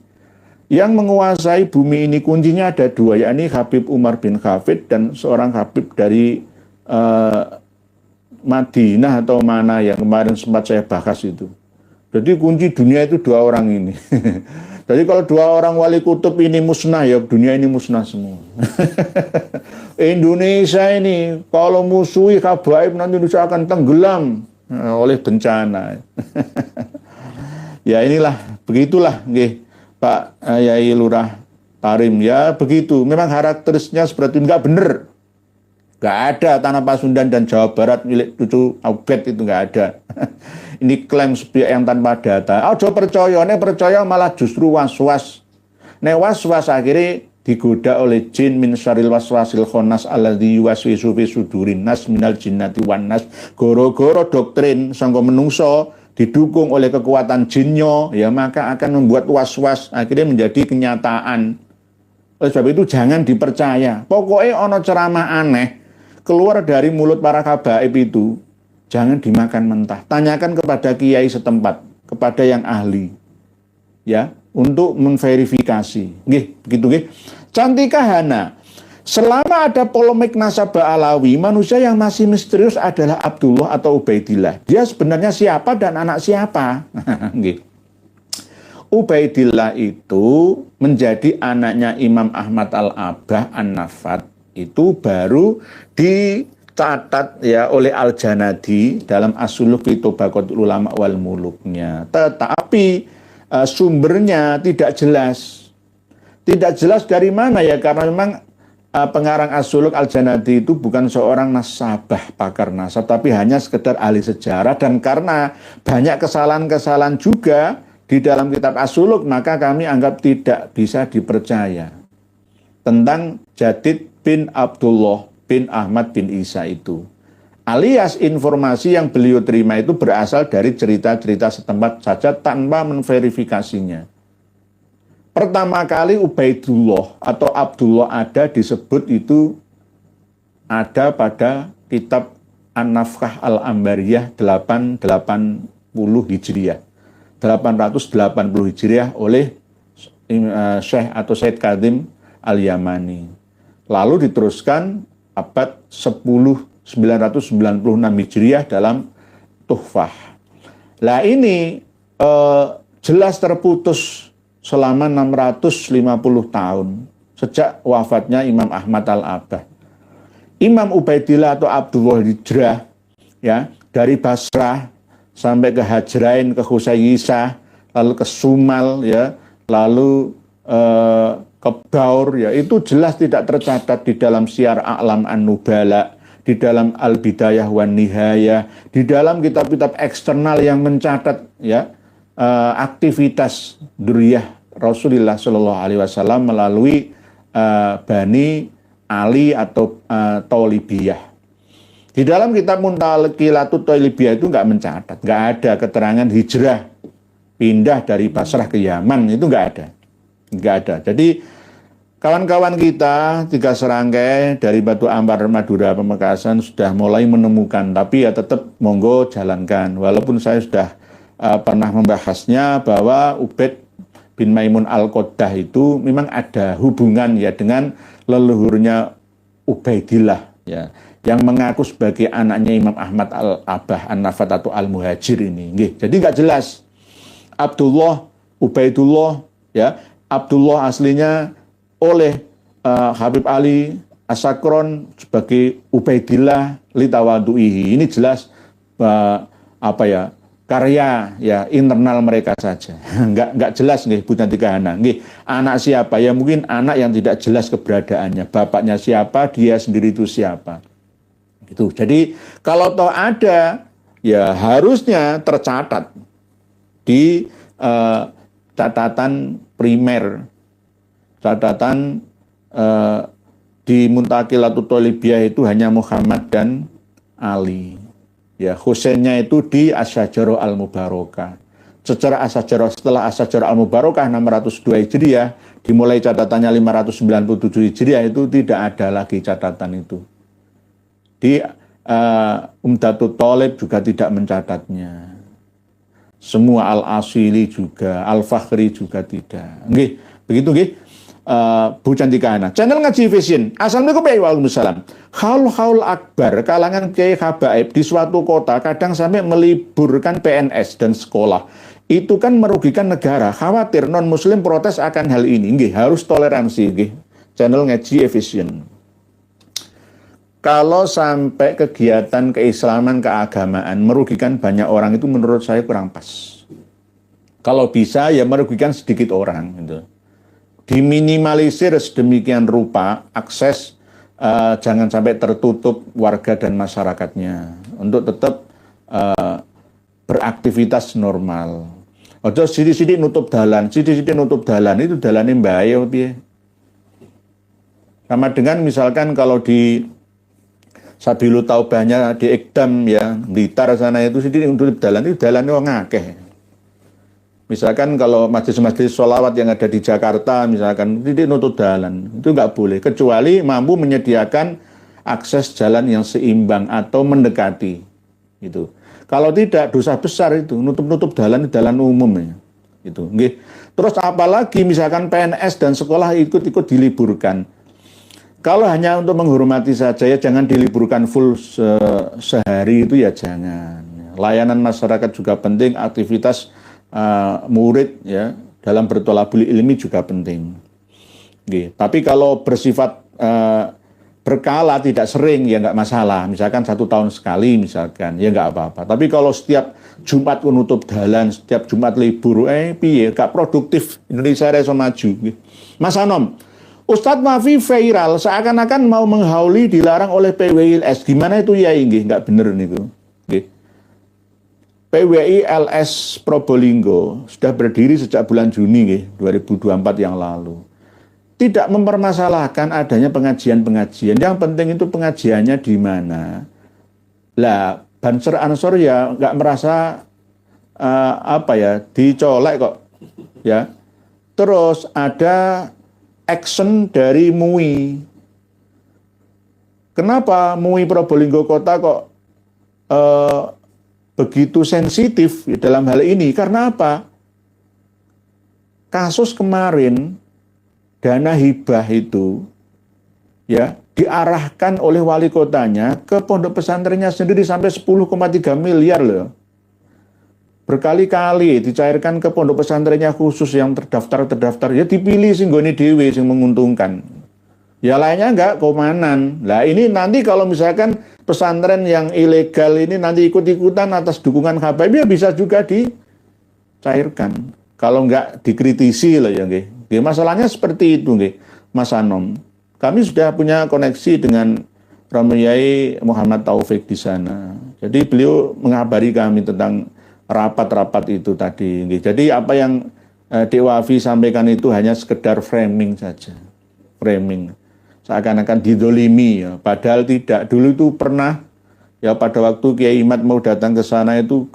Speaker 1: yang menguasai bumi ini kuncinya ada dua, yakni Habib Umar bin Hafid dan seorang Habib dari Madinah atau mana yang kemarin sempat saya bahas itu. Jadi kunci dunia itu dua orang ini. Jadi kalau dua orang wali kutub ini musnah, ya dunia ini musnah semua. Indonesia ini kalau musuhi habaib nanti Indonesia akan tenggelam oleh bencana. Ya inilah, begitulah nggih Pak Yai Lurah Tarim, ya begitu. Memang karakteristiknya seperti itu, nggak bener. Nggak ada tanah Pasundan dan Jawa Barat milik cucu Ubed, itu nggak ada. Ini klaim sepihak yang tanpa data. Ojo percaya, percaya malah justru was-was. Was-was akhirnya digoda oleh jin min syaril waswasil khonas alladzi yuwaswisu fi sudurin nas minal jinnati wan nas. Goro-goro doktrin sangka menungso didukung oleh kekuatan jinnya, ya maka akan membuat was-was, akhirnya menjadi kenyataan. Oleh sebab itu jangan dipercaya. Pokoknya ono ceramah aneh keluar dari mulut para habaib itu, jangan dimakan mentah. Tanyakan kepada kiai setempat, kepada yang ahli, ya, untuk memverifikasi. Nggih, begitu nggih. Cantika Hana, selama ada polemik nasabah Alawi, manusia yang masih misterius adalah Abdullah atau Ubaidillah. Dia sebenarnya siapa dan anak siapa? Nggih. Ubaidillah itu menjadi anaknya Imam Ahmad Al-Abah An-Nafat. Itu baru dicatat ya oleh Al-Janadi dalam As-Suluk fi Tabaqatul Ulama wal Muluknya. Tetapi sumbernya tidak jelas. Tidak jelas dari mana ya, karena memang pengarang As-Suluk Al-Janadi itu bukan seorang nasabah pakar nasab, tapi hanya sekedar ahli sejarah. Dan karena banyak kesalahan-kesalahan juga di dalam kitab As-Suluk, maka kami anggap tidak bisa dipercaya tentang Jadid bin Abdullah bin Ahmad bin Isa itu. Alias informasi yang beliau terima itu berasal dari cerita-cerita setempat saja tanpa menverifikasinya. Pertama kali Ubaidullah atau Abdullah ada disebut itu ada pada kitab An-Nafkah Al-Ambariyah 880 Hijriah. 880 Hijriah oleh Syekh atau Said Kadhim Al-Yamani. Lalu diteruskan abad 996 Hijriah dalam Tuhfah. Lah ini jelas terputus selama 650 tahun sejak wafatnya Imam Ahmad Al-Abah. Imam Ubaidillah atau Abdullah hijrah ya dari Basrah sampai ke Hajrain, ke Husayyisah, lalu ke Sumal ya, lalu ke Baur ya, itu jelas tidak tercatat di dalam Syiar A'lam An-Nubala, di dalam Al-Bidayah wan Nihayah, di dalam kitab-kitab eksternal yang mencatat ya aktivitas dzurriyyah Rasulullah Shallallahu Alaihi Wasallam melalui Bani Ali atau Thalibiyah. Di dalam kitab Muntaqilatut Thalibiyah itu nggak mencatat, nggak ada keterangan hijrah pindah dari Basrah ke Yaman, itu nggak ada. nggak ada. Jadi kawan-kawan kita 3 serangkai dari Batu Ampar, Madura, Pamekasan sudah mulai menemukan, tapi ya tetap monggo jalankan. Walaupun saya sudah pernah membahasnya bahwa Ubaid bin Maimun Al-Qoddah itu memang ada hubungan ya dengan leluhurnya Ubaidillah ya, yang mengaku sebagai anaknya Imam Ahmad Al-Abah An-Nafat atau Al-Muhajir ini. Jadi nggak jelas. Abdullah, Ubaidullah ya, Abdullah aslinya oleh Habib Ali As-Sakron sebagai Ubaidillah litawadu'ihi. Ini jelas karya ya internal mereka saja. Nggak jelas nggih Bu Nanti Kahana. Nggih, anak siapa? Ya mungkin anak yang tidak jelas keberadaannya. Bapaknya siapa, dia sendiri itu siapa. Gitu. Jadi kalau toh ada ya harusnya tercatat di catatan primer, catatan di Muntaqilatut Thalibiyah itu hanya Muhammad dan Ali. Ya, Husainnya itu di Asy-Syajarah Al-Mubarakah. Secara Asy-Syajarah, setelah Asy-Syajarah Al-Mubarakah 602 Hijriah, dimulai catatannya 597 Hijriah itu tidak ada lagi catatan itu. Di Umdatut Thalib juga tidak mencatatnya. Semua Al-Asili juga, Al-Fakhri juga tidak. Nggih, begitu nggih. Bu Cantik Kahana, channel Ngaji Vision. Assalamualaikum warahmatullahi wabarakatuh. Haul akbar kalangan kiai habaib di suatu kota kadang sampai meliburkan PNS dan sekolah. Itu kan merugikan negara. Khawatir non muslim protes akan hal ini. Nggih, harus toleransi nggih. Channel Ngaji Vision. Kalau sampai kegiatan keislaman, keagamaan merugikan banyak orang itu menurut saya kurang pas. Kalau bisa ya merugikan sedikit orang gitu. Diminimalisir sedemikian rupa akses, jangan sampai tertutup warga dan masyarakatnya untuk tetap beraktivitas normal. Ojo sidik-sidik nutup dalan, itu dalannya bahaya piye. Sama dengan misalkan kalau di Sabilu Taubahnya di Ekdam ya, Blitar sana itu sidik nutup dalan, itu dalannya wong akeh. Misalkan kalau majelis-majelis sholawat yang ada di Jakarta, misalkan tidak nutup jalan, itu nggak boleh, kecuali mampu menyediakan akses jalan yang seimbang atau mendekati. Gitu. Kalau tidak, dosa besar itu, nutup jalan umum ya. Gitu. Nggih. Terus apalagi misalkan PNS dan sekolah ikut-ikut diliburkan. Kalau hanya untuk menghormati saja ya jangan diliburkan full sehari itu ya jangan. Layanan masyarakat juga penting, aktivitas murid ya dalam bertolabul ilmi juga penting. Tapi kalau bersifat berkala tidak sering ya nggak masalah. Misalkan 1 tahun sekali misalkan ya nggak apa-apa. Tapi kalau setiap Jumat menutup jalan, setiap Jumat libur, piye nggak produktif, Indonesia reso maju. Mas Anom, Ustadz Mafi viral seakan-akan mau menghauli dilarang oleh PWILS. Gimana itu ya nggih nggak bener niku. PWILS Probolinggo sudah berdiri sejak bulan Juni 2024 yang lalu. Tidak mempermasalahkan adanya pengajian-pengajian. Yang penting itu pengajiannya di mana. Lah, Banser Ansor ya nggak merasa dicolek kok. Ya. Terus ada action dari MUI. Kenapa MUI Probolinggo Kota kok begitu sensitif dalam hal ini? Karena apa? Kasus kemarin dana hibah itu ya diarahkan oleh wali kotanya ke pondok pesantrennya sendiri sampai 10,3 miliar loh. Berkali-kali dicairkan ke pondok pesantrennya khusus yang terdaftar ya dipilih sing nggone dhewe sing menguntungkan. Ya lainnya enggak komanan. Lah ini nanti kalau misalkan pesantren yang ilegal ini nanti ikut-ikutan atas dukungan habaib ya bisa juga dicairkan. Kalau enggak dikritisi lah ya nggih. Masalahnya seperti itu nggih, Mas Anom. Kami sudah punya koneksi dengan Romo Yai Muhammad Taufik di sana. Jadi beliau mengabari kami tentang rapat-rapat itu tadi nggih. Jadi apa yang Dewafi sampaikan itu hanya sekedar framing saja. Framing. Seakan-akan didolimi ya. Padahal tidak. Dulu itu pernah ya pada waktu Kiai Imad mau datang ke sana itu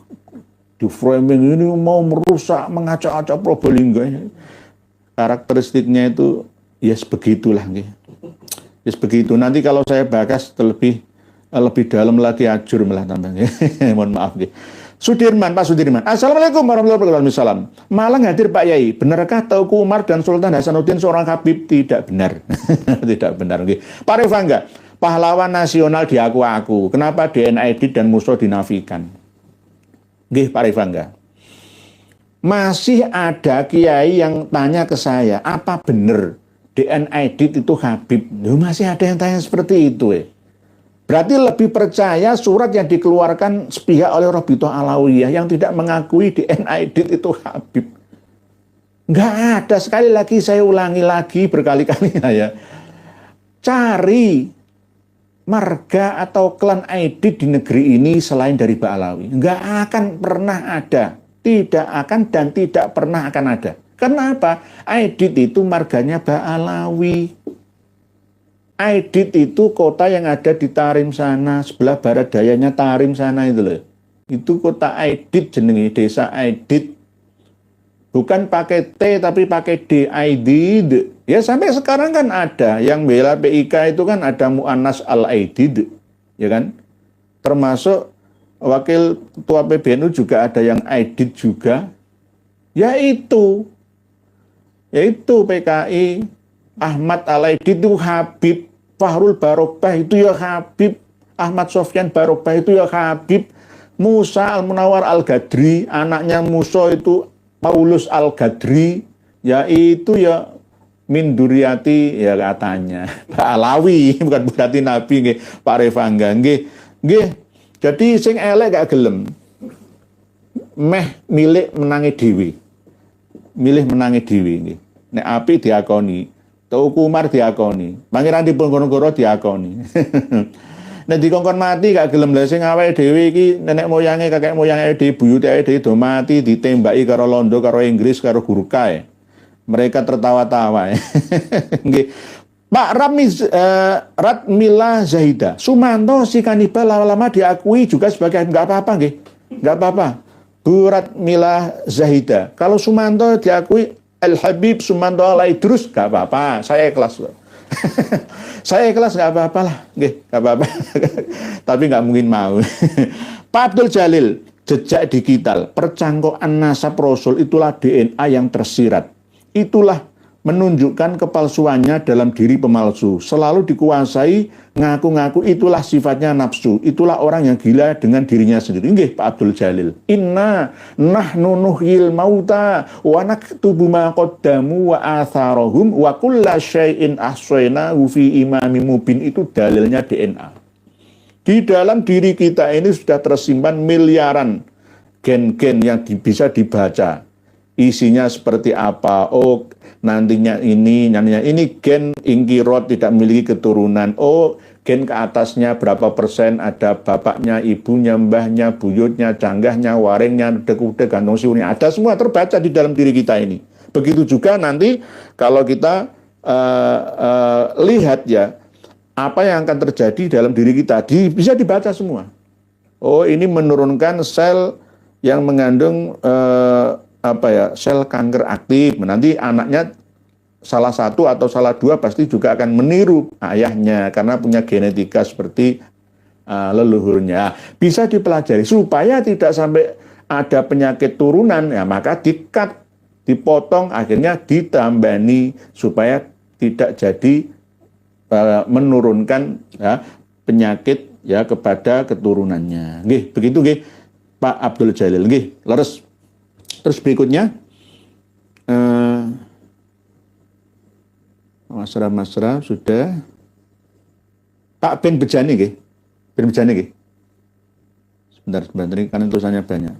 Speaker 1: di framing ini mau merusak, mengacak-acak Probolinggo. karakteristiknya itu yes begitulah nggih. Yes begitu. Nanti kalau saya bahas lebih dalam lagi ajur malah tambah nggih. Mohon maaf nggih. Sudirman, Pak Sudirman. Assalamualaikum warahmatullahi wabarakatuh. Salam. Malang hadir Pak Yai. Benarkah Teuku Umar dan Sultan Hasanuddin seorang Habib? Tidak benar. Tidak benar nggih. Pak Revangga, pahlawan nasional diaku-aku. Kenapa DNA edit dan musuh dinafikan? Nggih, Pak Revangga. Masih ada kiai yang tanya ke saya, apa benar DNA edit itu Habib? Loh, masih ada yang tanya seperti itu. Berarti lebih percaya surat yang dikeluarkan sepihak oleh Rabithah Alawiyah yang tidak mengakui DNA edit itu Habib. Nggak ada. Sekali lagi saya ulangi lagi berkali-kali ya. Cari marga atau klan edit di negeri ini selain dari Ba'alawi. Nggak akan pernah ada. Tidak akan dan tidak pernah akan ada. Kenapa? Edit itu marganya Ba'alawi. Aidit itu kota yang ada di Tarim sana, sebelah barat dayanya Tarim sana itu loh. Itu kota Aidit jenenge, desa Aidit. Bukan pakai T tapi pakai D, Aidid. Ya sampai sekarang kan ada yang bela PIK itu kan ada Mu'annas Al-Aidid, ya kan? Termasuk wakil ketua PBNU juga ada yang Aidit juga. Yaitu PKI Ahmad Al-Aidid itu Habib. Fahrul Barokah itu ya Habib. Ahmad Sofyan Barokah itu ya Habib. Musa Al-Munawar Al-Gadri, anaknya Musa itu Paulus Al-Gadri, yaitu ya min Duriati ya katanya. Alawi, bukan berarti Nabi nggih, Pak Revangga nggih. Nggih. Jadi sing elek gak gelem. Meh milik menangi dhewe. Milih menangi dhewe nggih. Nek api diakoni, Teuku Umar diakoni, Pangeran Diponegoro diakoni. Nek dikongkon mati gak gelem lha sing awake dhewe iki nenek moyange kakek moyange dhewe buyute dhewe do mati ditembaki karo Londo karo Inggris karo Gurkha. Mereka tertawa-tawa. Nggih. Pak Ratmila Zahida, Sumanto si kanibal lama-lama diakui juga sebagai enggak apa-apa nggih. Enggak apa-apa. Bu Ratmila Zahida, kalau Sumanto diakui Al-Habib Sumanto Al-Idrus, gak apa-apa, saya ikhlas. Saya ikhlas, gak apa-apa lah, gak apa-apa. Tapi gak mungkin mau. Pak Abdul Jalil, jejak digital, percangkokan nasab Rasul, itulah DNA yang tersirat. Itulah menunjukkan kepalsuannya dalam diri pemalsu. Selalu dikuasai, ngaku-ngaku itulah sifatnya nafsu. Itulah orang yang gila dengan dirinya sendiri. Nggih, Pak Abdul Jalil. Inna nahnu nuhyil mauta wa naktubu ma qaddamu wa atharahum wa kulla syai'in ahsaynahu fi imamin mubin. Itu dalilnya DNA. Di dalam diri kita ini sudah tersimpan miliaran gen-gen yang bisa dibaca. Isinya seperti apa? Oh, nantinya ini gen ingkirot tidak memiliki keturunan. Oh, gen ke atasnya berapa persen ada bapaknya, ibunya, mbahnya, buyutnya, canggahnya, waringnya, dekude, gantong siuni. Ada semua terbaca di dalam diri kita ini. Begitu juga nanti kalau kita lihat ya, apa yang akan terjadi dalam diri kita bisa dibaca semua. Oh, ini menurunkan sel yang mengandung sel kanker aktif. Nanti anaknya salah satu atau salah dua pasti juga akan meniru ayahnya karena punya genetika seperti leluhurnya. Bisa dipelajari supaya tidak sampai ada penyakit turunan, ya maka di-cut, dipotong, akhirnya ditambani supaya tidak jadi menurunkan ya, penyakit ya kepada keturunannya. Nggih, begitu nggih Pak Abdul Jalil. Nggih, leres. Terus berikutnya Masra sudah. Pak Ben Bejani nggih. Ben Bejani nggih. Sebentar ini karena tulisannya banyak.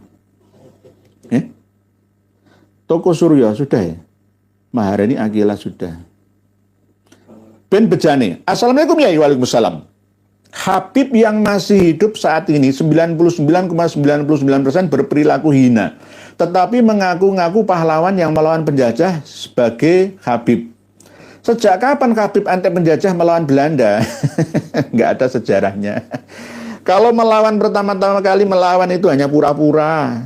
Speaker 1: Toko Surya sudah ya. Maharani Akila sudah. Ben Bejani. Assalamualaikum ya. Waalaikumsalam. Habib yang masih hidup saat ini 99,99% berperilaku hina, tetapi mengaku-ngaku pahlawan yang melawan penjajah sebagai Habib. Sejak kapan Habib anti penjajah melawan Belanda? Nggak ada sejarahnya. Kalau melawan pertama-tama kali melawan itu hanya pura-pura.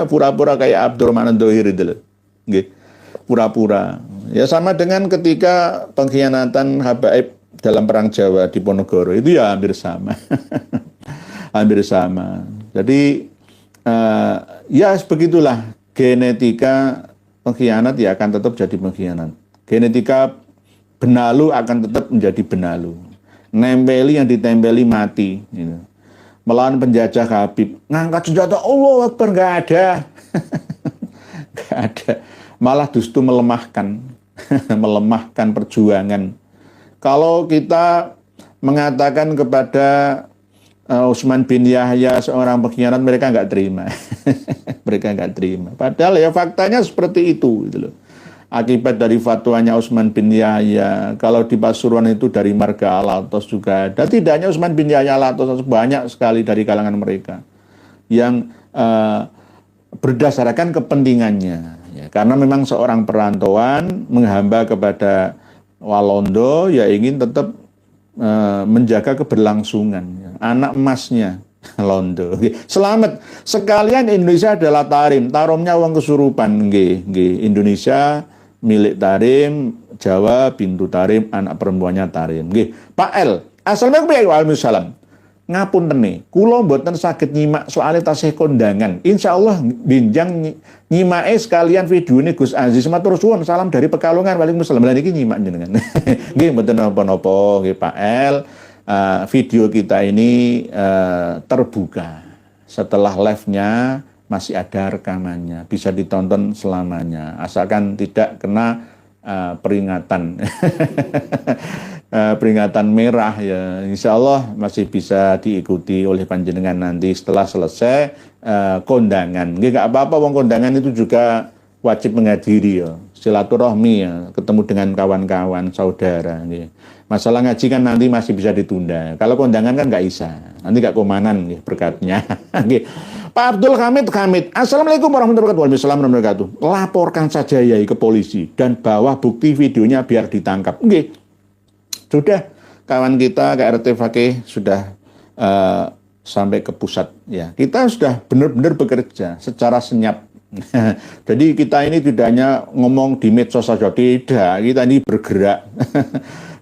Speaker 1: Pura-pura kayak Abdurrahman Dohir itu loh. pura-pura. Ya sama dengan ketika pengkhianatan Habaib dalam perang Jawa di Ponorogo itu ya hampir sama. Hampir sama. Jadi ya begitulah genetika pengkhianat ya akan tetap jadi pengkhianat. Genetika benalu akan tetap menjadi benalu. Nempeli yang ditempeli mati. Gitu. Melawan penjajah Habib, ngangkat senjata Allah Akbar, nggak ada. Nggak ada. Malah justru melemahkan. Melemahkan perjuangan. Kalau kita mengatakan kepada Utsman bin Yahya seorang pengkhianat, mereka nggak terima. Mereka nggak terima. Padahal ya faktanya seperti itu. Gitu loh. Akibat dari fatwanya Utsman bin Yahya, kalau di Pasuruan itu dari marga Alatos juga ada. Tidak hanya Utsman bin Yahya Alatos, banyak sekali dari kalangan mereka yang berdasarkan kepentingannya. Ya, karena memang seorang perantauan menghamba kepada Walondo, ya ingin tetap menjaga keberlangsungan. Ya. Anak emasnya Londo. Selamat. Sekalian Indonesia adalah tarim. Tarumnya uang kesurupan. Indonesia milik tarim, Jawa pintu tarim, anak perempuannya tarim. Pak L. Assalamualaikum warahmatullahi wabarakatuh. Ngapun tene, kula mboten saged nyimak soalnya tasih kondangan. Insyaallah binjang nyimake sekalian videone Gus Aziz. Matur suwun, salam dari Pekalongan. Waalaikumsalam. Lah niki nyimak jenengan. Nggih mboten napa-napa nggih Pak L. Video kita ini terbuka. Setelah live-nya masih ada rekamannya, bisa ditonton selamanya, asalkan tidak kena peringatan peringatan merah ya. Insya Allah masih bisa diikuti oleh panjenengan nanti setelah selesai kondangan. Nggak apa-apa, wong kondangan itu juga wajib menghadiri ya, silaturahmi ya, ketemu dengan kawan-kawan saudara. Nggih. Masalah ngaji kan nanti masih bisa ditunda. Kalau kondangan kan nggak bisa, nanti nggak komanan nggih, berkatnya. Nggih. Pak Abdul Hamid. Assalamualaikum warahmatullahi wabarakatuh. Laporkan saja Yai ke polisi dan bawa bukti videonya biar ditangkap. Nggih. Sudah, kawan kita KRT Fakih sudah sampai ke pusat ya. Kita sudah benar-benar bekerja secara senyap. Jadi kita ini tidak hanya ngomong di medsos saja, tidak. Kita ini bergerak.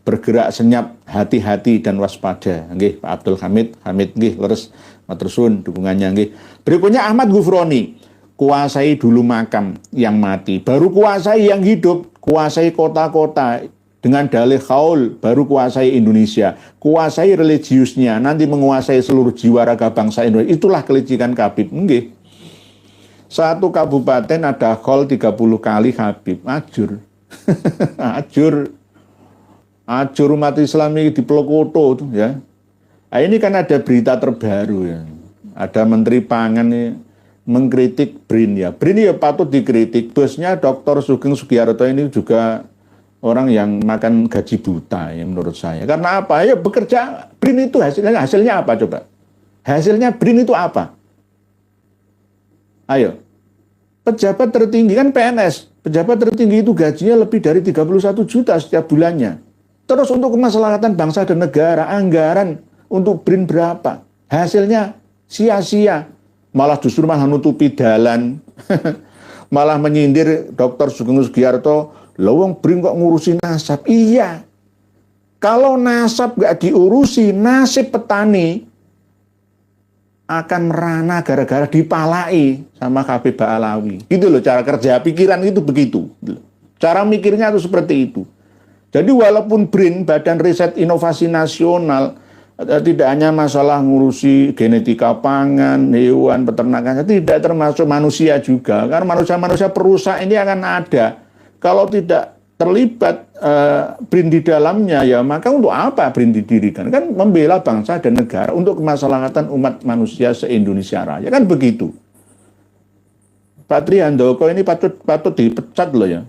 Speaker 1: Bergerak senyap, hati-hati dan waspada. Nggih, Pak Abdul Hamid nggih, leres matur suwun dukungannya nggih. Berikutnya Ahmad Gufroni. Kuasai dulu makam yang mati, baru kuasai yang hidup. Kuasai kota-kota dengan dalih kaul, baru kuasai Indonesia. Kuasai religiusnya, nanti menguasai seluruh jiwa raga bangsa Indonesia. Itulah kelicikan Habib. Nggih. Satu kabupaten ada khol 30 kali Habib. Ajur. Ajur umat Islam ini di Plokoto ya. Nah, ini kan ada berita terbaru ya. Ada Menteri Pangan nih mengkritik BRIN ya. BRIN ya patut dikritik. Bosnya Dr. Sugeng Sugiharto ini juga orang yang makan gaji buta ya menurut saya. Karena apa? Ya bekerja BRIN itu hasilnya apa coba? Hasilnya BRIN itu apa? Ayo. Pejabat tertinggi kan PNS. Pejabat tertinggi itu gajinya lebih dari 31 juta setiap bulannya. Terus untuk kemaslahatan bangsa dan negara, anggaran untuk BRIN berapa? Hasilnya sia-sia. Malah justru nutupi dalan. Malah menyindir Dr. Sugeng Sugiharto, lawang BRIN kok ngurusi nasab. Iya. Kalau nasab nggak diurusi, nasib petani akan merana gara-gara dipalai sama Habib Ba'alawi. Gitu loh cara kerja pikiran itu begitu. Cara mikirnya itu seperti itu. Jadi walaupun BRIN, Badan Riset Inovasi Nasional, tidak hanya masalah ngurusi genetika pangan, hewan, peternakan, tidak termasuk manusia juga. Karena manusia-manusia perusak ini akan ada. Kalau tidak terlibat BRIN di dalamnya, ya maka untuk apa BRIN didirikan? Kan membela bangsa dan negara untuk kemaslahatan umat manusia se-Indonesia Raya. Kan begitu. Pak Trihandoko ini patut dipecat loh ya.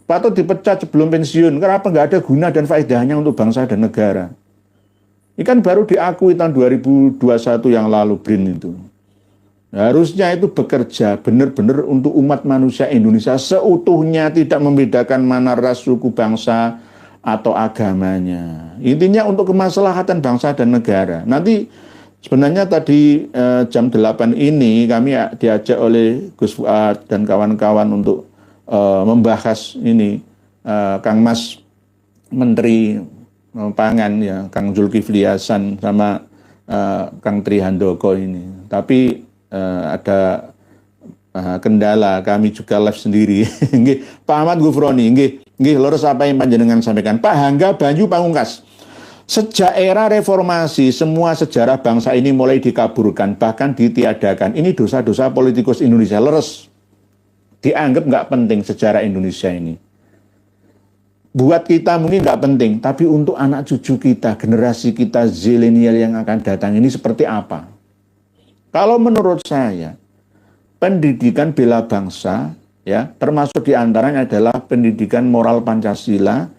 Speaker 1: Patut dipecat sebelum pensiun. Kenapa nggak ada guna dan faedahnya untuk bangsa dan negara? Ini kan baru diakui tahun 2021 yang lalu BRIN itu. Harusnya itu bekerja benar-benar untuk umat manusia Indonesia seutuhnya, tidak membedakan mana ras, suku, bangsa, atau agamanya. Intinya untuk kemaslahatan bangsa dan negara. Nanti sebenarnya tadi jam 8 ini kami diajak oleh Gus Fuad dan kawan-kawan untuk membahas ini Kang Mas Menteri Pangan ya, Kang Zulkifli Hasan sama Kang Tri Handoko ini. Tapi ada kendala, kami juga live sendiri. Nggih, Pak Ahmad Gufroni, nggih leres apa yang panjenengan sampaikan. Pak Hangga Banyu Pamungkas. Sejak era reformasi, semua sejarah bangsa ini mulai dikaburkan, bahkan ditiadakan. Ini dosa-dosa politikus Indonesia, leres. Dianggap nggak penting sejarah Indonesia ini. Buat kita mungkin nggak penting, tapi untuk anak cucu kita, generasi kita, zilenial yang akan datang ini seperti apa? Kalau menurut saya, pendidikan bela bangsa, ya, termasuk diantaranya adalah pendidikan moral Pancasila,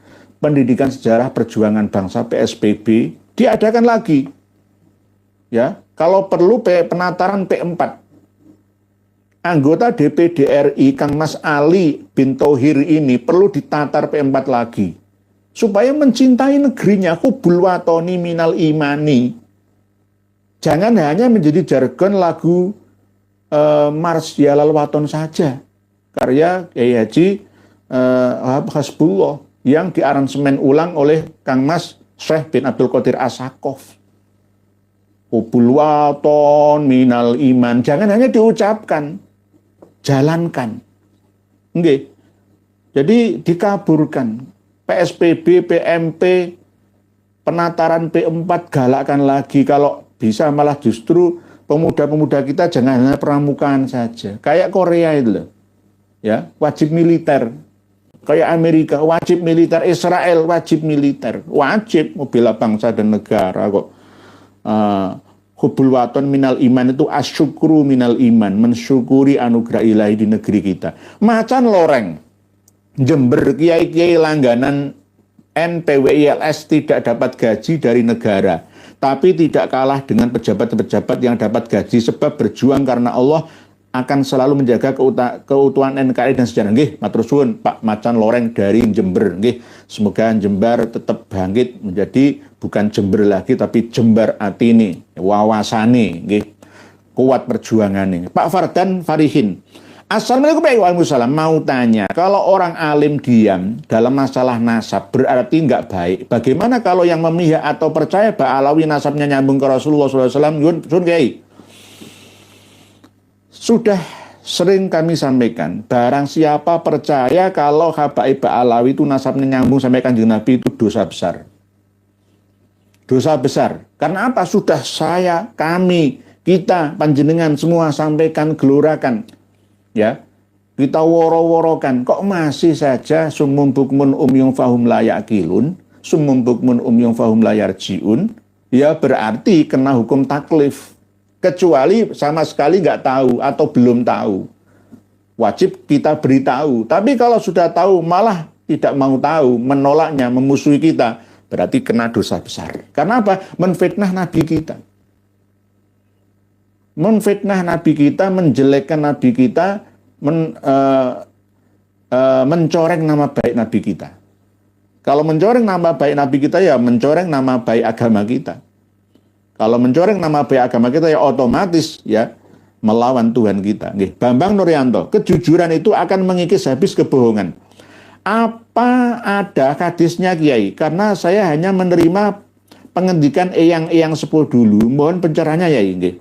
Speaker 1: pendidikan sejarah perjuangan bangsa PSBB, diadakan lagi. Ya, kalau perlu penataran P4. Anggota DPD RI Kang Mas Ali bin Thohir ini perlu ditatar P4 lagi. Supaya mencintai negerinya, hubul watoni minal imani. Jangan hanya menjadi jargon lagu Mars Yalal Waton saja. Karya Kiai Haji Hasbullah yang diaransemen ulang oleh Kang Mas Syekh bin Abdul Qadir As-Sakhof. Hubul waton minal iman. Jangan hanya diucapkan, jalankan. Nggih. Jadi dikaburkan. PSBB, PMP, penataran P4 galakkan lagi. Kalau bisa malah justru pemuda-pemuda kita jangan hanya pramukaan saja. Kayak Korea itu loh. Ya, wajib militer. Kayak Amerika, wajib militer. Israel, wajib militer. Wajib membela bangsa dan negara kok. Hubul waton minal iman itu asyukru minal iman. Mensyukuri anugerah ilahi di negeri kita. Macan loreng. Jember, kiai-kiai langganan NPWILS tidak dapat gaji dari negara. Tapi tidak kalah dengan pejabat-pejabat yang dapat gaji sebab berjuang karena Allah akan selalu menjaga keutuhan NKRI dan sejarah. Nggih, matur suwun Pak Macan Loreng dari Jember. Nggih, semoga Jember tetap bangkit menjadi bukan Jember lagi tapi Jember atini, wawasane, nggih. Kuat perjuangannya. Pak Fardan Farihin. Assalamualaikum warahmatullahi wabarakatuh. Mau tanya, kalau orang alim diam dalam masalah nasab berarti nggak baik. Bagaimana kalau yang memihak atau percaya Pak Alawi nasabnya nyambung ke Rasulullah SAW? Sun Kiai. Sudah sering kami sampaikan, barang siapa percaya kalau Habaib Pak Alawi itu nasabnya nyambung sampai Kanjeng Nabi itu dosa besar. Dosa besar. Karena apa? Sudah kami, kita, panjenengan semua sampaikan, gelorakan. Ya, kita woro-worokan, kok masih saja sumum bukmun yung fahum layakilun, sumum bukmun yung fahum layarjiun, ya berarti kena hukum taklif. Kecuali sama sekali nggak tahu atau belum tahu. Wajib kita beritahu. Tapi kalau sudah tahu malah tidak mau tahu, menolaknya, memusuhi kita, berarti kena dosa besar. Karena apa? Menfitnah Nabi kita. Menfitnah Nabi kita, menjelekkan Nabi kita, mencoreng nama baik Nabi kita. Kalau mencoreng nama baik Nabi kita, ya mencoreng nama baik agama kita. Kalau mencoreng nama baik agama kita, ya otomatis ya melawan Tuhan kita. Nggih. Bambang Nuryanto, kejujuran itu akan mengikis habis kebohongan. Apa ada hadisnya Kiai? Karena saya hanya menerima pengendikan eyang-eyang sepuh dulu. Mohon pencerahannya ya nggih.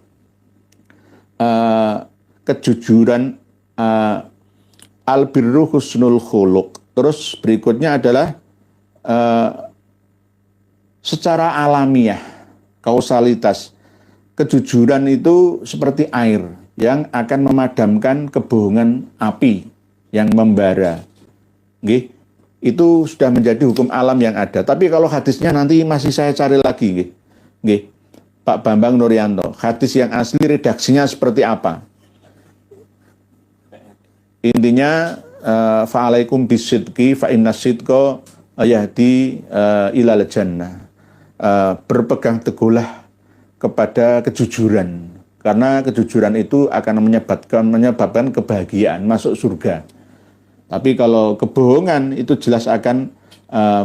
Speaker 1: Kejujuran albirru husnul khuluq. Terus berikutnya adalah secara alamiah, kausalitas. Kejujuran itu seperti air yang akan memadamkan kebohongan api yang membara. Nggih. Itu sudah menjadi hukum alam yang ada. Tapi kalau hadisnya nanti masih saya cari lagi nggih. Nggih. Pak Bambang Nuryanto, hadis yang asli redaksinya seperti apa? Intinya fa'alaikum bisidqi fa inna sidqa yahdi ilal jannah. Berpegang teguhlah kepada kejujuran, karena kejujuran itu akan menyebabkan kebahagiaan, masuk surga. Tapi kalau kebohongan itu jelas akan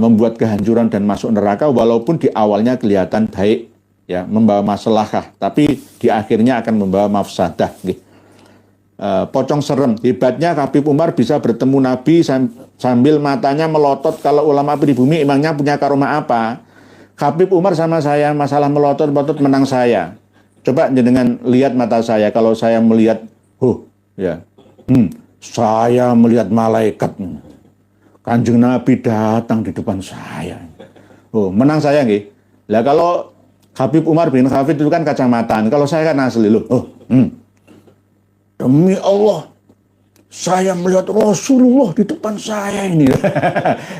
Speaker 1: membuat kehancuran dan masuk neraka, walaupun di awalnya kelihatan baik, ya, membawa maslahah, tapi di akhirnya akan membawa mafsadah. Gitu. pocong serem. Hebatnya Habib Umar bisa bertemu Nabi sambil matanya melotot. Kalau ulama pribumi emangnya punya karomah apa? Habib Umar sama saya masalah melotot-melotot menang saya. Coba jenengan lihat mata saya. Kalau saya melihat, ya, saya melihat malaikat. Kanjeng Nabi datang di depan saya. Menang saya nggih. Lah kalau Habib Umar bin Hafid itu kan kacamataan. Kalau saya kan asli loh. Demi Allah, saya melihat Rasulullah di depan saya ini.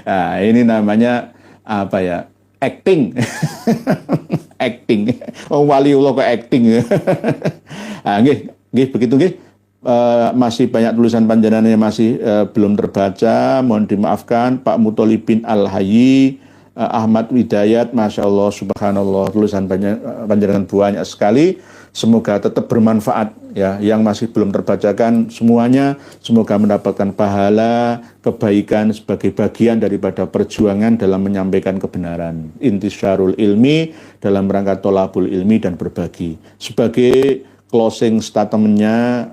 Speaker 1: Nah, ini namanya apa ya? Acting. Acting. Waliullah kok acting. Nah, nggih begitu nggih. Masih banyak tulisan panjenengan yang masih belum terbaca. Mohon dimaafkan. Pak Muthalib bin Al-Hayyi, Ahmad Widayat, Masya Allah, Subhanallah, tulisan panjenengan banyak sekali. Semoga tetap bermanfaat ya. Yang masih belum terbacakan semuanya, semoga mendapatkan pahala, kebaikan sebagai bagian daripada perjuangan dalam menyampaikan kebenaran. Intisyarul ilmi dalam rangka tolabul ilmi dan berbagi. Sebagai closing statementnya,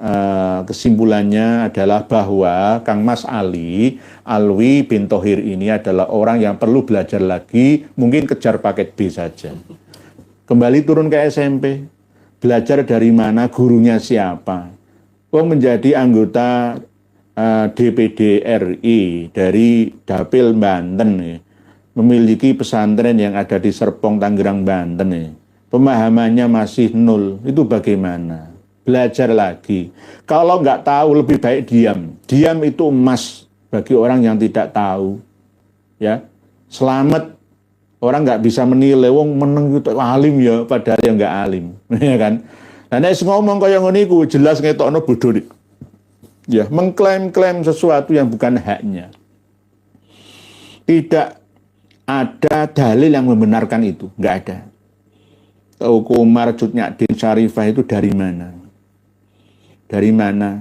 Speaker 1: kesimpulannya adalah bahwa Kang Mas Alwi bin Thohir ini adalah orang yang perlu belajar lagi, mungkin kejar paket B saja. Kembali turun ke SMP, belajar dari mana, gurunya siapa. Menjadi anggota DPD RI dari Dapil Banten, memiliki pesantren yang ada di Serpong, Tangerang, Banten. Pemahamannya masih nol, itu bagaimana? Belajar lagi. Kalau nggak tahu lebih baik diam. Diam itu emas bagi orang yang tidak tahu. Ya, selamat. Orang nggak bisa menilai, wong meneng itu alim ya, padahal yang nggak alim, ya kan? Nah, nek ngomong kaya ngono iku jelas ngetokno bodoh. Ya, mengklaim-klaim sesuatu yang bukan haknya. Tidak ada dalil yang membenarkan itu, nggak ada. Teuku Umar Cutnyadin Syarifah itu dari mana? Dari mana?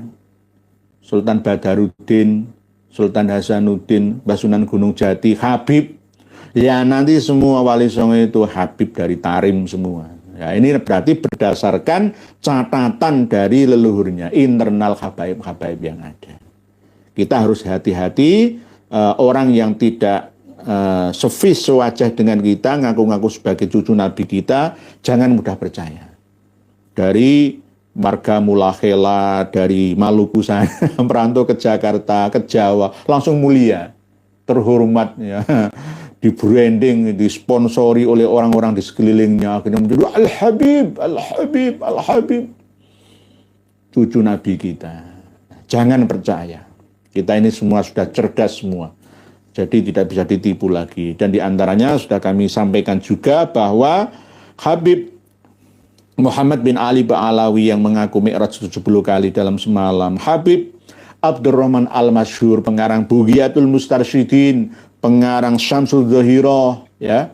Speaker 1: Sultan Badaruddin, Sultan Hasanuddin, Basunan Gunung Jati, Habib. Ya nanti semua wali songo itu Habib dari Tarim semua. Ya, ini berarti berdasarkan catatan dari leluhurnya, internal habaib-habaib yang ada. Kita harus hati-hati, orang yang tidak sewajah dengan kita, ngaku-ngaku sebagai cucu Nabi kita, jangan mudah percaya. Dari marga Mulahela, dari Maluku sana, merantau ke Jakarta, ke Jawa, langsung mulia, terhormat ya. Di branding, disponsori oleh orang-orang di sekelilingnya, akhirnya menjadi Al-Habib, Al-Habib, Al-Habib. Cucu Nabi kita. Jangan percaya. Kita ini semua sudah cerdas semua. Jadi tidak bisa ditipu lagi. Dan diantaranya sudah kami sampaikan juga bahwa Habib Muhammad bin Ali Ba'alawi yang mengaku Mi'raj 70 kali dalam semalam. Habib Abdurrahman Al-Masyhur, pengarang Bughiyatul Mustarsyidin, pengarang Syamsul Dhahirah, ya,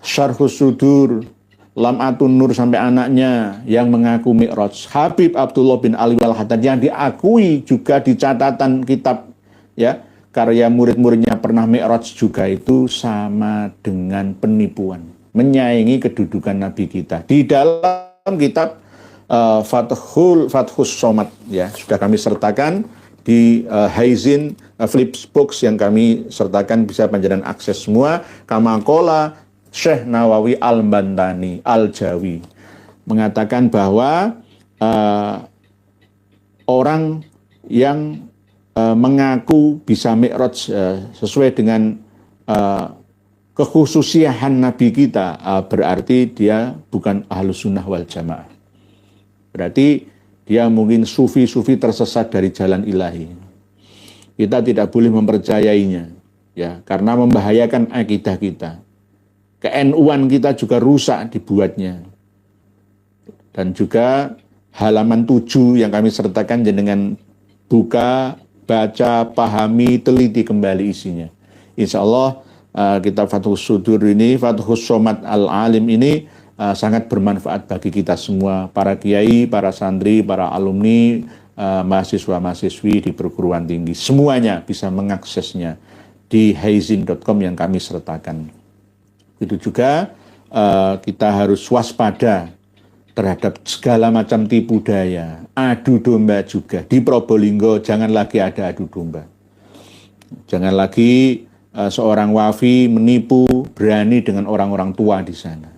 Speaker 1: Syarhus Sudur, Lam'atun Nur sampai anaknya yang mengaku Mi'raj. Habib Abdullah bin Ali Al-Haddad yang diakui juga di catatan kitab, ya, karya murid-muridnya pernah Mi'raj juga, itu sama dengan penipuan, menyaingi kedudukan Nabi kita. Di dalam kitab Fathus Somad, ya, sudah kami sertakan di Haizin Flipbox yang kami sertakan, bisa panjenengan akses semua. Kamakola Syekh Nawawi Al-Bantani Al-Jawi mengatakan bahwa orang yang mengaku bisa Mi'raj sesuai dengan kekhususian Nabi kita, berarti dia bukan Ahlus Sunnah wal Jamaah. Berarti dia mungkin sufi-sufi tersesat dari jalan ilahi. Kita tidak boleh mempercayainya, ya, karena membahayakan akidah kita. Ke-NU-an kita juga rusak dibuatnya. Dan juga halaman 7 yang kami sertakan dengan buka, baca, pahami, teliti kembali isinya. Insya Allah kitab Fathus Sudur ini, Fathus Somad Al-Alim ini sangat bermanfaat bagi kita semua, para kiai, para santri, para alumni, mahasiswa-mahasiswi di perguruan tinggi. Semuanya bisa mengaksesnya di haizin.com yang kami sertakan. Itu juga kita harus waspada terhadap segala macam tipu daya, adu domba juga. Di Probolinggo jangan lagi ada adu domba. Jangan lagi seorang wafi menipu berani dengan orang-orang tua di sana.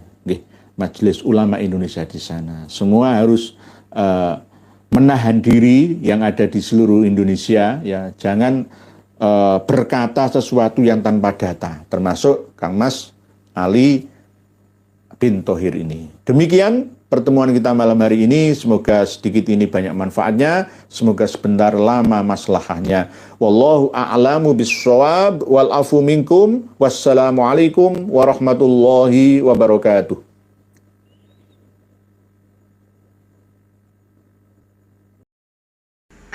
Speaker 1: Majelis Ulama Indonesia di sana. Semua harus menahan diri yang ada di seluruh Indonesia, ya. Jangan berkata sesuatu yang tanpa data, termasuk Kang Mas Ali bin Thohir ini. Demikian pertemuan kita malam hari ini. Semoga sedikit ini banyak manfaatnya. Semoga sebentar lama maslahahnya. Wallahu a'lamu bissawab wal afu minkum. Wassalamualaikum warahmatullahi wabarakatuh.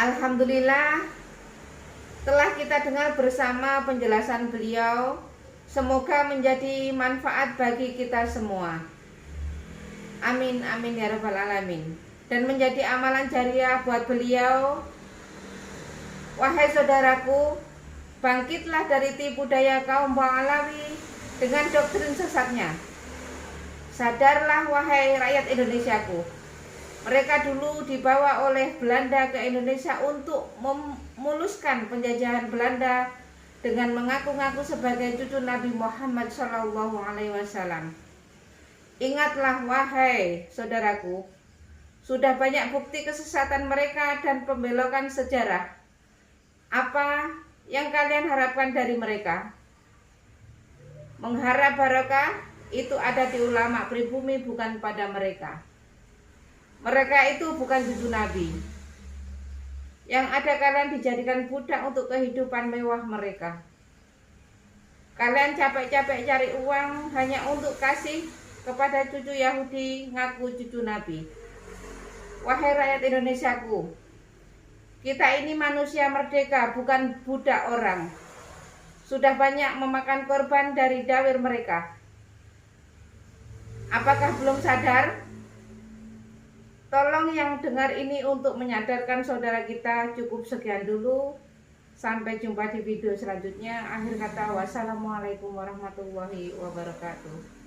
Speaker 2: Alhamdulillah, telah kita dengar bersama penjelasan beliau. Semoga menjadi manfaat bagi kita semua. Amin, amin ya rabbal alamin. Dan menjadi amalan jariah buat beliau. Wahai saudaraku, bangkitlah dari tipu daya kaum Bang Alawi dengan doktrin sesatnya. Sadarlah wahai rakyat Indonesiaku. Mereka dulu dibawa oleh Belanda ke Indonesia untuk memuluskan penjajahan Belanda dengan mengaku-ngaku sebagai cucu Nabi Muhammad SAW. Ingatlah wahai saudaraku, sudah banyak bukti kesesatan mereka dan pembelokan sejarah. Apa yang kalian harapkan dari mereka? Mengharap barokah itu ada di ulama pribumi, bukan pada mereka. Mereka itu bukan cucu Nabi. Yang ada kalian dijadikan budak untuk kehidupan mewah mereka. Kalian capek-capek cari uang hanya untuk kasih kepada cucu Yahudi ngaku cucu Nabi. Wahai rakyat Indonesiaku, kita ini manusia merdeka, bukan budak orang. Sudah banyak memakan korban dari dawir mereka. Apakah belum sadar? Tolong yang dengar ini untuk menyadarkan saudara kita. Cukup sekian dulu. Sampai jumpa di video selanjutnya. Akhir kata, wassalamualaikum warahmatullahi wabarakatuh.